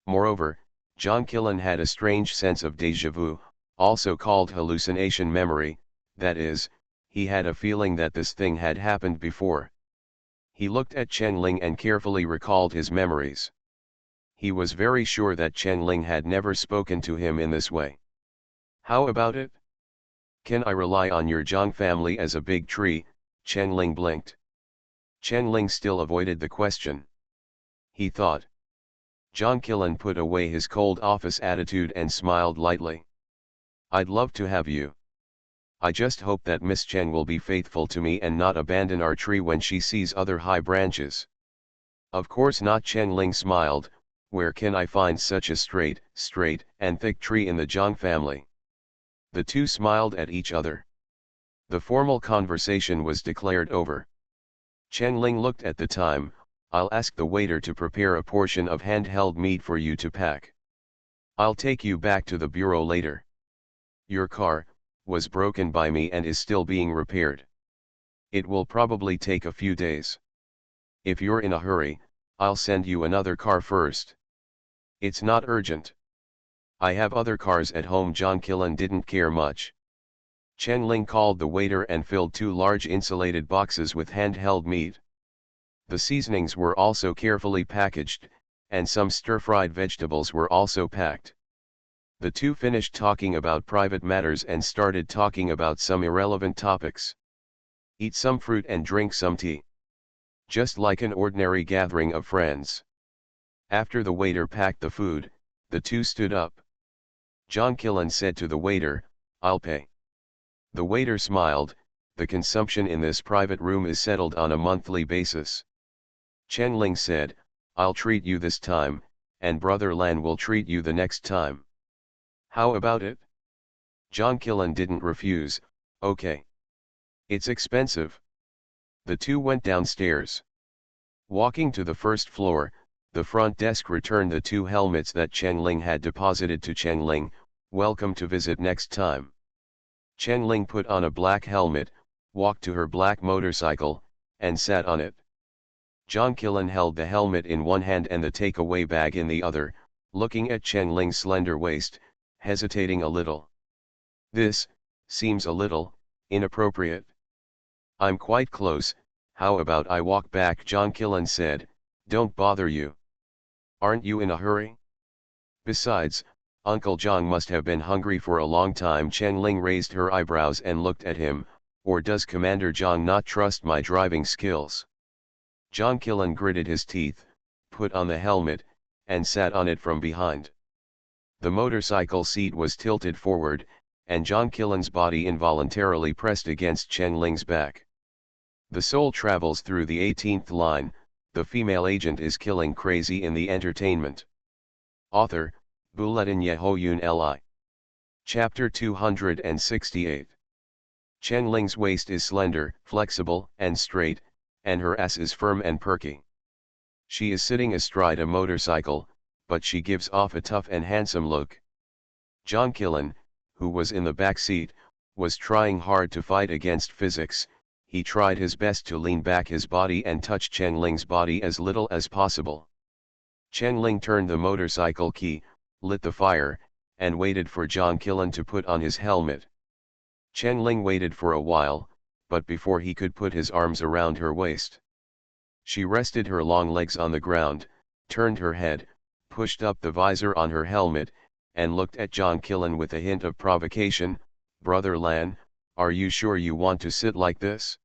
Moreover, John Killen had a strange sense of déjà vu, also called hallucination memory, that is, he had a feeling that this thing had happened before. He looked at Chen Ling and carefully recalled his memories. He was very sure that Chen Ling had never spoken to him in this way. How about it? Can I rely on your Zhang family as a big tree? Chen Ling blinked. Chen Ling still avoided the question. He thought. John Killen put away his cold office attitude and smiled lightly. I'd love to have you. I just hope that Miss Chen will be faithful to me and not abandon our tree when she sees other high branches. Of course not, Chen Ling smiled. Where can I find such a straight, and thick tree in the Zhang family? The two smiled at each other. The formal conversation was declared over. Chen Ling looked at the time. I'll ask the waiter to prepare a portion of handheld meat for you to pack. I'll take you back to the bureau later. Your car was broken by me and is still being repaired. It will probably take a few days. If you're in a hurry, I'll send you another car first. It's not urgent. I have other cars at home. John Killen didn't care much. Chen Ling called the waiter and filled 2 large insulated boxes with handheld meat. The seasonings were also carefully packaged, and some stir-fried vegetables were also packed. The two finished talking about private matters and started talking about some irrelevant topics. Eat some fruit and drink some tea. Just like an ordinary gathering of friends. After the waiter packed the food, the two stood up. John Killen said to the waiter, I'll pay. The waiter smiled. The consumption in this private room is settled on a monthly basis. Chen Ling said, I'll treat you this time, and Brother Lan will treat you the next time. How about it? John Killen didn't refuse. Okay. It's expensive. The two went downstairs. Walking to the first floor, the front desk returned the 2 helmets that Chen Ling had deposited to Chen Ling. Welcome to visit next time. Chen Ling put on a black helmet, walked to her black motorcycle, and sat on it. John Killen held the helmet in one hand and the takeaway bag in the other, looking at Chen Ling's slender waist, hesitating a little. This seems a little inappropriate. I'm quite close. How about I walk back? John Killen said. Don't bother you. Aren't you in a hurry? Besides, Uncle Zhang must have been hungry for a long time. Chen Ling raised her eyebrows and looked at him. Or does Commander Zhang not trust my driving skills? John Killen gritted his teeth, put on the helmet, and sat on it from behind. The motorcycle seat was tilted forward, and John Killen's body involuntarily pressed against Chen Ling's back. The soul travels through the 18th line. The female agent is killing crazy in the entertainment. Author, Buletin Yehoyun Li. Chapter 268. Chen Ling's waist is slender, flexible, and straight, and her ass is firm and perky. She is sitting astride a motorcycle, but she gives off a tough and handsome look. John Killen, who was in the back seat, was trying hard to fight against physics. He tried his best to lean back his body and touch Chen Ling's body as little as possible. Chen Ling turned the motorcycle key, lit the fire, and waited for John Killen to put on his helmet. Chen Ling waited for a while, but before he could put his arms around her waist, she rested her long legs on the ground, turned her head, pushed up the visor on her helmet, and looked at John Killen with a hint of provocation. Brother Lan, are you sure you want to sit like this?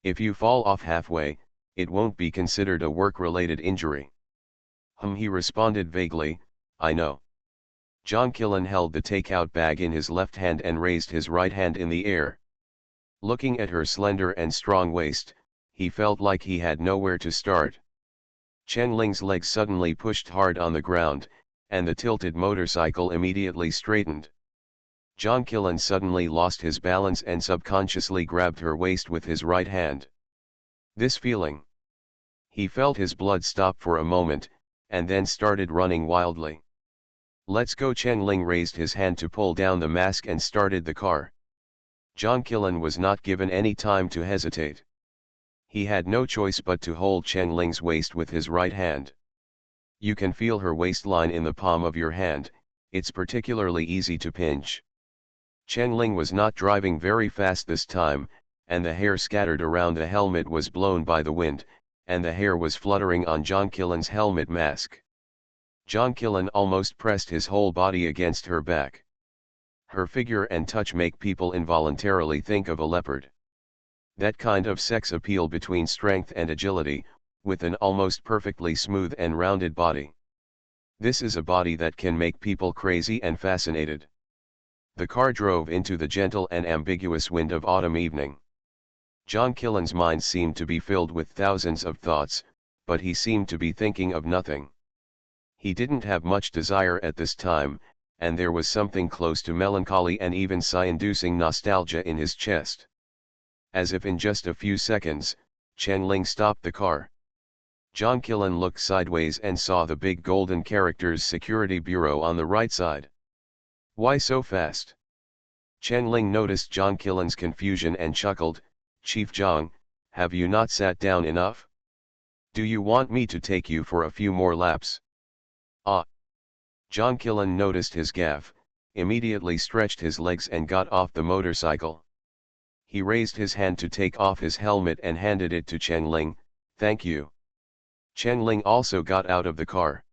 If you fall off halfway, it won't be considered a work-related injury. He responded vaguely, I know. John Killen held the takeout bag in his left hand and raised his right hand in the air. Looking at her slender and strong waist, he felt like he had nowhere to start. Chen Ling's legs suddenly pushed hard on the ground, and the tilted motorcycle immediately straightened. John Killen suddenly lost his balance and subconsciously grabbed her waist with his right hand. This feeling. He felt his blood stop for a moment, and then started running wildly. Let's go. Chen Ling raised his hand to pull down the mask and started the car. John Killen was not given any time to hesitate. He had no choice but to hold Chen Ling's waist with his right hand. You can feel her waistline in the palm of your hand, it's particularly easy to pinch. Chen Ling was not driving very fast this time, and the hair scattered around the helmet was blown by the wind, and the hair was fluttering on John Killen's helmet mask. John Killen almost pressed his whole body against her back. Her figure and touch make people involuntarily think of a leopard. That kind of sex appeal between strength and agility, with an almost perfectly smooth and rounded body. This is a body that can make people crazy and fascinated. The car drove into the gentle and ambiguous wind of autumn evening. John Killen's mind seemed to be filled with thousands of thoughts, but he seemed to be thinking of nothing. He didn't have much desire at this time, and there was something close to melancholy and even sigh-inducing nostalgia in his chest. As if in just a few seconds, Chen Ling stopped the car. John Killen looked sideways and saw the big golden characters Security Bureau on the right side. Why so fast? Chen Ling noticed John Killen's confusion and chuckled, Chief Zhang, have you not sat down enough? Do you want me to take you for a few more laps? Ah! John Killen noticed his gaffe, immediately stretched his legs and got off the motorcycle. He raised his hand to take off his helmet and handed it to Chen Ling, thank you. Chen Ling also got out of the car.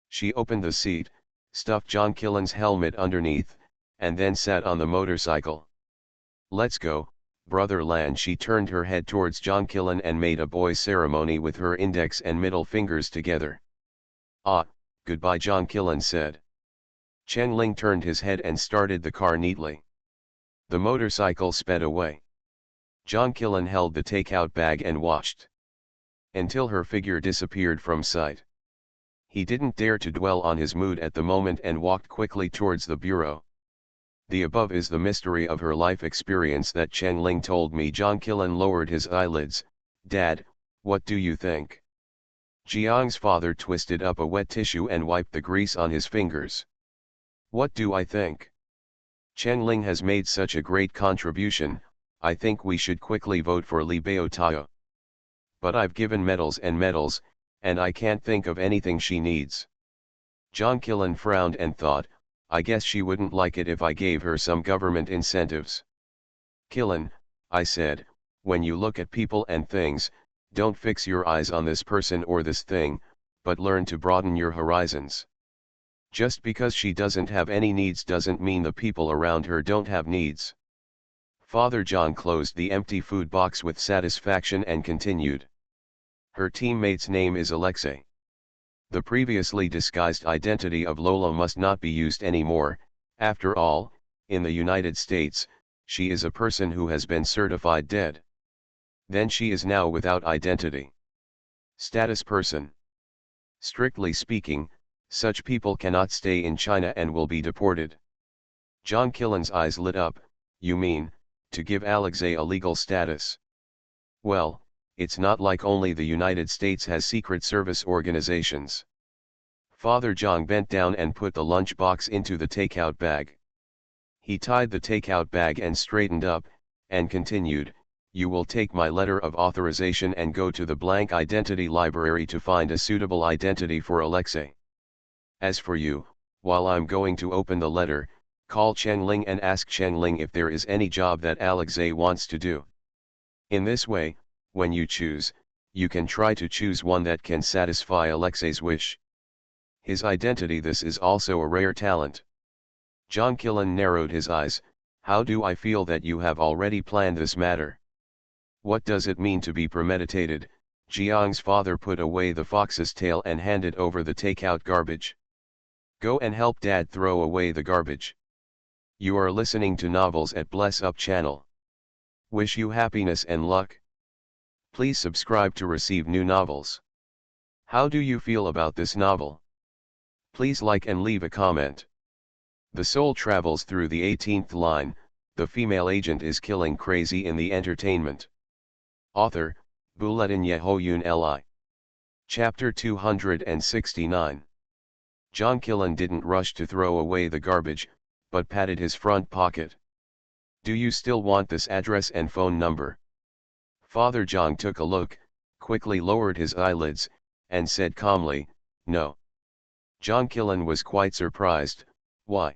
She opened the seat, stuffed John Killen's helmet underneath, and then sat on the motorcycle. Let's go, Brother Lan. She turned her head towards John Killen and made a boy ceremony with her index and middle fingers together. Ah, goodbye, John Killen said. Chen Ling turned his head and started the car neatly. The motorcycle sped away. John Killen held the takeout bag and watched until her figure disappeared from sight. He didn't dare to dwell on his mood at the moment and walked quickly towards the bureau. The above is the mystery of her life experience that Chen Ling told me. John Killen lowered his eyelids. Dad, what do you think? Jiang's father twisted up a wet tissue and wiped the grease on his fingers. What do I think? Chen Ling has made such a great contribution, I think we should quickly vote for Li Baotao. But I've given medals, and I can't think of anything she needs. John Killen frowned and thought, I guess she wouldn't like it if I gave her some government incentives. Killen, I said, when you look at people and things, don't fix your eyes on this person or this thing, but learn to broaden your horizons. Just because she doesn't have any needs doesn't mean the people around her don't have needs. Father John closed the empty food box with satisfaction and continued. Her teammate's name is Alexei. The previously disguised identity of Lola must not be used anymore. After all, in the United States, she is a person who has been certified dead. Then she is now without identity. Status person. Strictly speaking, such people cannot stay in China and will be deported. John Killen's eyes lit up. You mean, to give Alexei a legal status? Well, it's not like only the United States has secret service organizations. Father John bent down and put the lunch box into the takeout bag. He tied the takeout bag and straightened up, and continued, you will take my letter of authorization and go to the blank identity library to find a suitable identity for Alexei. As for you, while I'm going to open the letter, call Chen Ling and ask Chen Ling if there is any job that Alexei wants to do. In this way, when you choose, you can try to choose one that can satisfy Alexei's wish. His identity. This is also a rare talent. John Killen narrowed his eyes. How do I feel that you have already planned this matter? What does it mean to be premeditated, Jiang's father put away the fox's tail and handed over the takeout garbage. Go and help Dad throw away the garbage. You are listening to Novels at Bless Up channel. Wish you happiness and luck. Please subscribe to receive new novels. How do you feel about this novel? Please like and leave a comment. The soul travels through the 18th line, the female agent is killing crazy in the entertainment. Author, Bulletin Yehoyun Li. Chapter 269. John Killen didn't rush to throw away the garbage, but patted his front pocket. Do you still want this address and phone number? Father John took a look, quickly lowered his eyelids, and said calmly, no. John Killen was quite surprised. Why?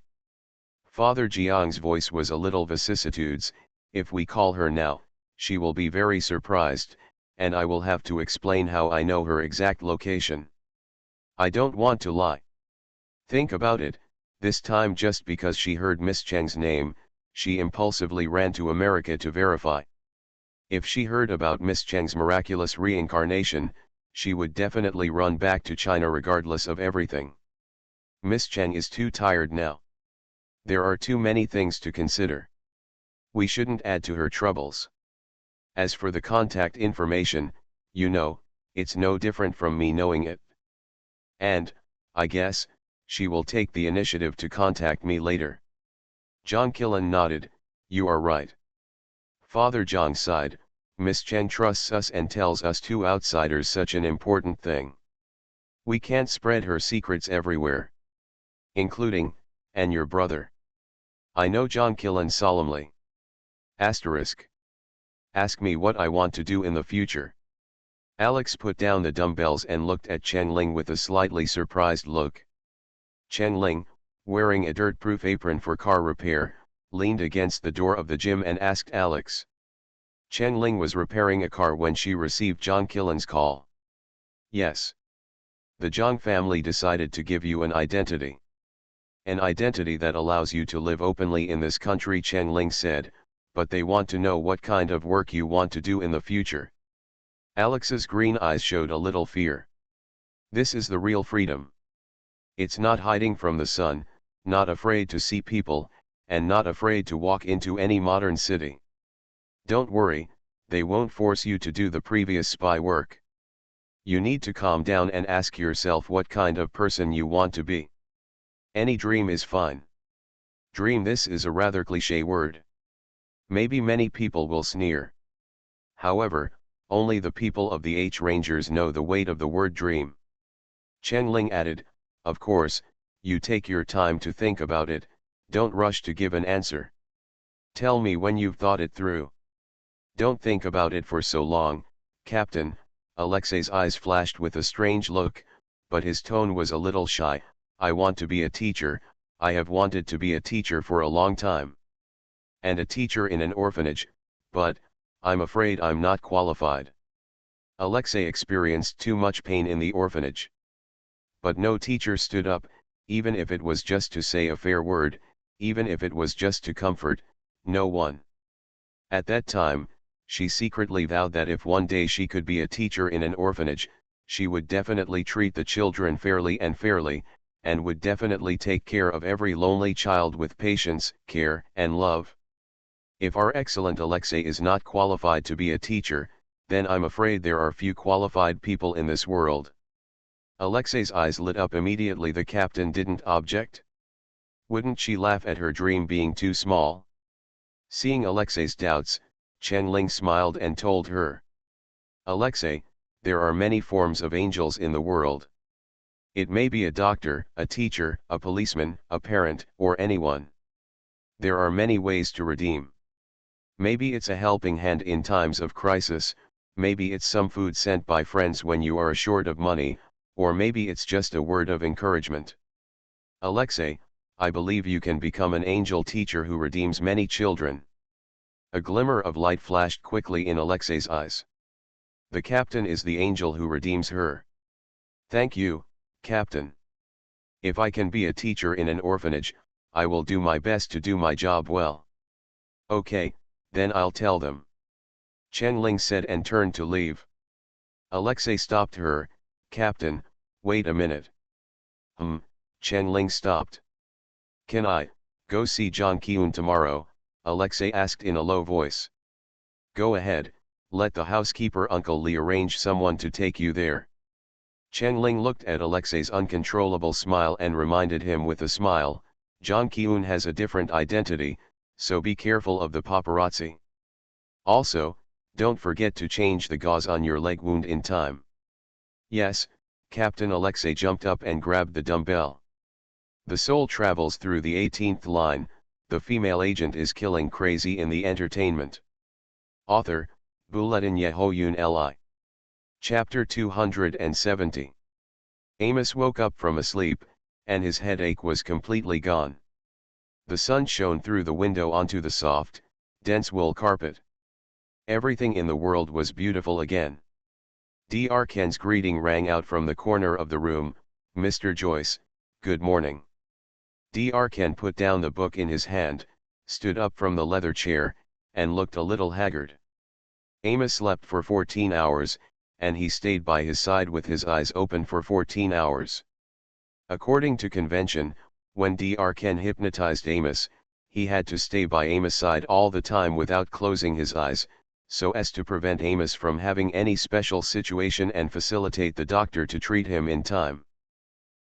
Father Jiang's voice was a little vicissitudes. If we call her now, she will be very surprised, and I will have to explain how I know her exact location. I don't want to lie. Think about it, this time just because she heard Miss Cheng's name, she impulsively ran to America to verify. If she heard about Miss Cheng's miraculous reincarnation, she would definitely run back to China regardless of everything. Miss Cheng is too tired now. There are too many things to consider. We shouldn't add to her troubles. As for the contact information, you know, it's no different from me knowing it. And, I guess, she will take the initiative to contact me later. John Killen nodded, you are right. Father John sighed, Miss Cheng trusts us and tells us two outsiders such an important thing. We can't spread her secrets everywhere. Including, and your brother. I know John Killen solemnly. Asterisk. Ask me what I want to do in the future. Alex put down the dumbbells and looked at Chen Ling with a slightly surprised look. Chen Ling, wearing a dirt-proof apron for car repair, leaned against the door of the gym and asked Alex. Chen Ling was repairing a car when she received John Killen's call. Yes. The Zhang family decided to give you an identity. An identity that allows you to live openly in this country, Chen Ling said, but they want to know what kind of work you want to do in the future. Alex's green eyes showed a little fear. This is the real freedom. It's not hiding from the sun, not afraid to see people, and not afraid to walk into any modern city. Don't worry, they won't force you to do the previous spy work. You need to calm down and ask yourself what kind of person you want to be. Any dream is fine. Dream, this is a rather cliché word. Maybe many people will sneer. However, only the people of the H-Rangers know the weight of the word dream. Chen Ling added, of course, you take your time to think about it, don't rush to give an answer. Tell me when you've thought it through. Don't think about it for so long, Captain. Alexei's eyes flashed with a strange look, but his tone was a little shy. I want to be a teacher, I have wanted to be a teacher for a long time. And a teacher in an orphanage, but, I'm afraid I'm not qualified. Alexei experienced too much pain in the orphanage. But no teacher stood up, even if it was just to say a fair word, even if it was just to comfort, no one. At that time, she secretly vowed that if one day she could be a teacher in an orphanage, she would definitely treat the children fairly, and would definitely take care of every lonely child with patience, care, and love. If our excellent Alexei is not qualified to be a teacher, then I'm afraid there are few qualified people in this world. Alexei's eyes lit up immediately. The captain didn't object. Wouldn't she laugh at her dream being too small? Seeing Alexei's doubts, Chen Ling smiled and told her. Alexei, there are many forms of angels in the world. It may be a doctor, a teacher, a policeman, a parent, or anyone. There are many ways to redeem. Maybe it's a helping hand in times of crisis, maybe it's some food sent by friends when you are short of money, or maybe it's just a word of encouragement. Alexei, I believe you can become an angel teacher who redeems many children. A glimmer of light flashed quickly in Alexei's eyes. The captain is the angel who redeems her. Thank you, Captain. If I can be a teacher in an orphanage, I will do my best to do my job well. Okay, then I'll tell them. Chen Ling said and turned to leave. Alexei stopped her. Captain, wait a minute. Chen Ling stopped. Can I go see John Kyun tomorrow? Alexei asked in a low voice. Go ahead, let the housekeeper Uncle Lee arrange someone to take you there. Chen Ling looked at Alexei's uncontrollable smile and reminded him with a smile, John Kyun has a different identity, so be careful of the paparazzi. Also, don't forget to change the gauze on your leg wound in time. Yes, Captain. Alexei jumped up and grabbed the dumbbell. The soul travels through the 18th line, the female agent is killing crazy in the entertainment. Author, Bulletin Yehoyun Li. Chapter 270. Amos woke up from a sleep, and his headache was completely gone. The sun shone through the window onto the soft, dense wool carpet. Everything in the world was beautiful again. Dr. Ken's greeting rang out from the corner of the room, Mr. Joyce, good morning. Dr. Ken put down the book in his hand, stood up from the leather chair, and looked a little haggard. Amos slept for 14 hours, and he stayed by his side with his eyes open for 14 hours. According to convention, when Dr. Ken hypnotized Amos, he had to stay by Amos' side all the time without closing his eyes, so as to prevent Amos from having any special situation and facilitate the doctor to treat him in time.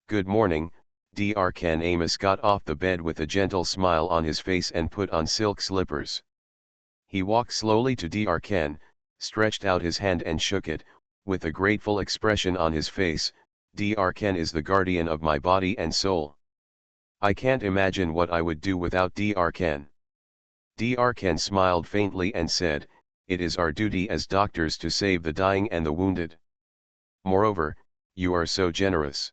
Good morning, Dr. Ken. Amos got off the bed with a gentle smile on his face and put on silk slippers. He walked slowly to Dr. Ken, stretched out his hand and shook it, with a grateful expression on his face. Dr. Ken is the guardian of my body and soul. I can't imagine what I would do without Dr. Ken. Dr. Ken smiled faintly and said, it is our duty as doctors to save the dying and the wounded. Moreover, you are so generous.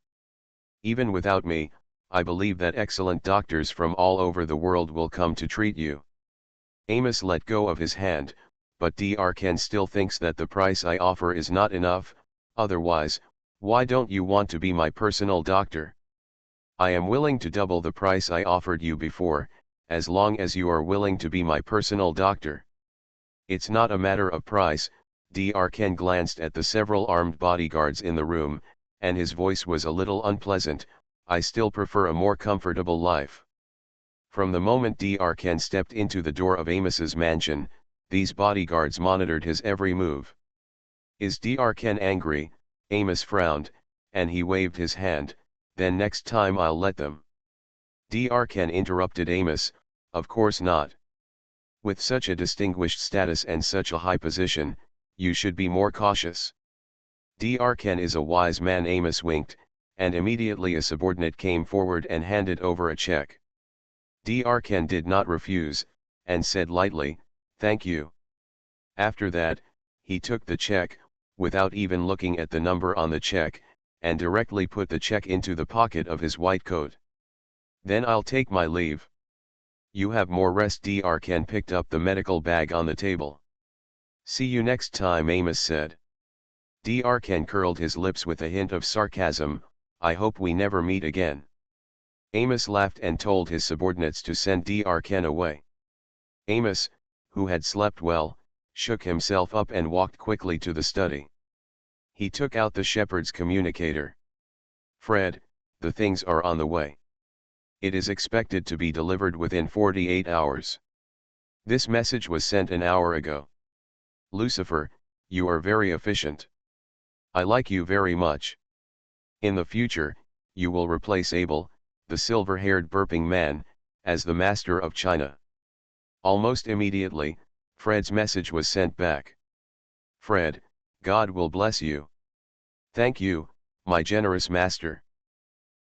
Even without me, I believe that excellent doctors from all over the world will come to treat you. Amos let go of his hand, but Dr. Ken still thinks that the price I offer is not enough. Otherwise, why don't you want to be my personal doctor? I am willing to double the price I offered you before, as long as you are willing to be my personal doctor. It's not a matter of price. Dr. Ken glanced at the several armed bodyguards in the room, and his voice was a little unpleasant. I still prefer a more comfortable life. From the moment Dr. Ken stepped into the door of Amos's mansion, these bodyguards monitored his every move. Is Dr. Ken angry? Amos frowned, and he waved his hand, then next time I'll let them. Dr. Ken interrupted Amos, of course not. With such a distinguished status and such a high position, you should be more cautious. Dr. Ken is a wise man. Amos winked, and immediately a subordinate came forward and handed over a check. Dr. Ken did not refuse, and said lightly, thank you. After that, he took the check, without even looking at the number on the check, and directly put the check into the pocket of his white coat. Then I'll take my leave. You have more rest. Dr. Ken picked up the medical bag on the table. See you next time, Amos said. Dr. Ken curled his lips with a hint of sarcasm, I hope we never meet again. Amos laughed and told his subordinates to send Dr. Ken away. Amos, who had slept well, shook himself up and walked quickly to the study. He took out the shepherd's communicator. Fred, the things are on the way. It is expected to be delivered within 48 hours. This message was sent an hour ago. Lucifer, you are very efficient. I like you very much. In the future, you will replace Abel, the silver-haired burping man, as the master of China. Almost immediately, Fred's message was sent back. Fred, God will bless you. Thank you, my generous master.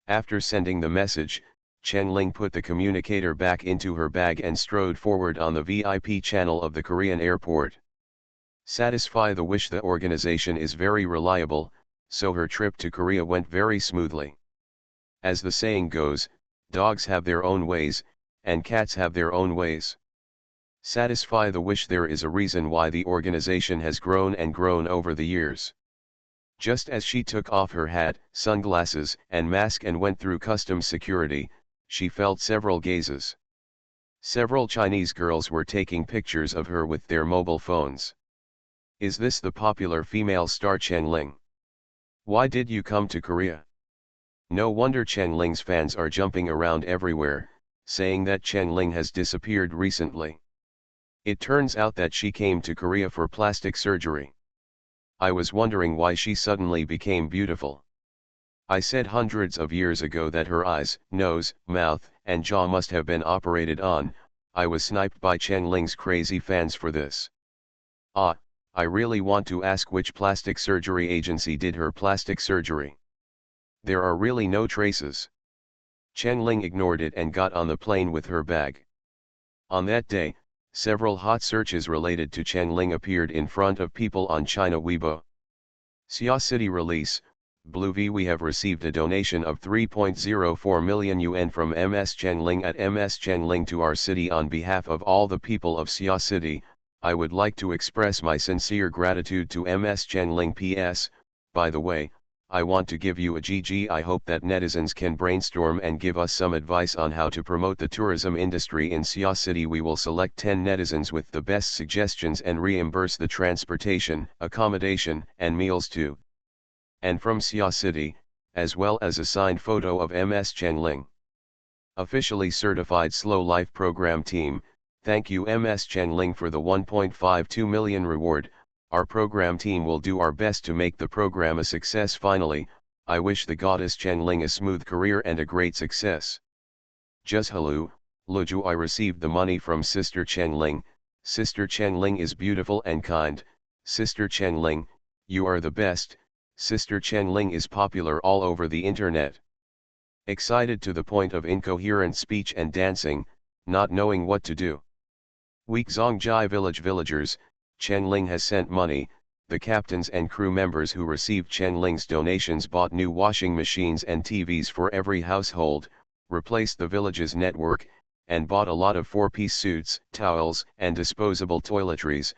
After sending the message, Chen Ling put the communicator back into her bag and strode forward on the VIP channel of the Korean airport. Satisfy the wish. The organization is very reliable, so her trip to Korea went very smoothly. As the saying goes, dogs have their own ways, and cats have their own ways. Satisfy the wish. There is a reason why the organization has grown and grown over the years. Just as she took off her hat, sunglasses, and mask and went through customs security, she felt several gazes. Several Chinese girls were taking pictures of her with their mobile phones. Is this the popular female star Chen-Ling? Why did you come to Korea? No wonder Chen-Ling's fans are jumping around everywhere, saying that Chen-Ling has disappeared recently. It turns out that she came to Korea for plastic surgery. I was wondering why she suddenly became beautiful. I said hundreds of years ago that her eyes, nose, mouth, and jaw must have been operated on. I was sniped by Chen-Ling's crazy fans for this. I really want to ask which plastic surgery agency did her plastic surgery. There are really no traces. Chen-Ling ignored it and got on the plane with her bag. On that day, several hot searches related to Chen-Ling appeared in front of people on China Weibo. Xia City release, Blue V. We have received a donation of 3.04 million yuan from MS Chen-Ling at MS Chen-Ling to our city. On behalf of all the people of Xia City, I would like to express my sincere gratitude to MS Chen-Ling. PS, by the way, I want to give you a GG. I hope that netizens can brainstorm and give us some advice on how to promote the tourism industry in Xia City. We will select 10 netizens with the best suggestions and reimburse the transportation, accommodation, and meals too. And from Xia City, as well as a signed photo of MS Chen-Ling. Officially certified Slow Life Program Team, thank you MS Chen-Ling for the 1.52 million reward. Our program team will do our best to make the program a success. Finally, I wish the goddess Chen-Ling a smooth career and a great success. Just hello, Luju. I received the money from Sister Chen-Ling. Sister Chen-Ling is beautiful and kind. Sister Chen-Ling, you are the best. Sister Chen-Ling is popular all over the internet. Excited to the point of incoherent speech and dancing, not knowing what to do. Weak Zongjai Village villagers, Chen-Ling has sent money. The captains and crew members who received Chen-Ling's donations bought new washing machines and TVs for every household, replaced the village's network, and bought a lot of four-piece suits, towels, and disposable toiletries,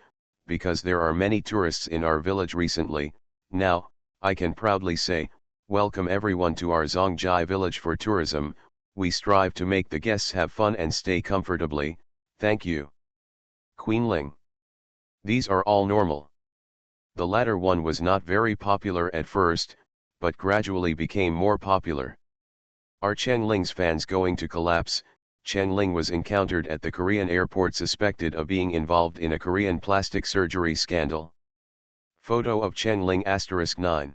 because there are many tourists in our village recently. Now, I can proudly say, welcome everyone to our Zongjai village for tourism. We strive to make the guests have fun and stay comfortably. Thank you. Queen Ling. These are all normal. The latter one was not very popular at first, but gradually became more popular. Are Chen-Ling's fans going to collapse? Chen-Ling was encountered at the Korean airport suspected of being involved in a Korean plastic surgery scandal. Photo of Chen-Ling *9.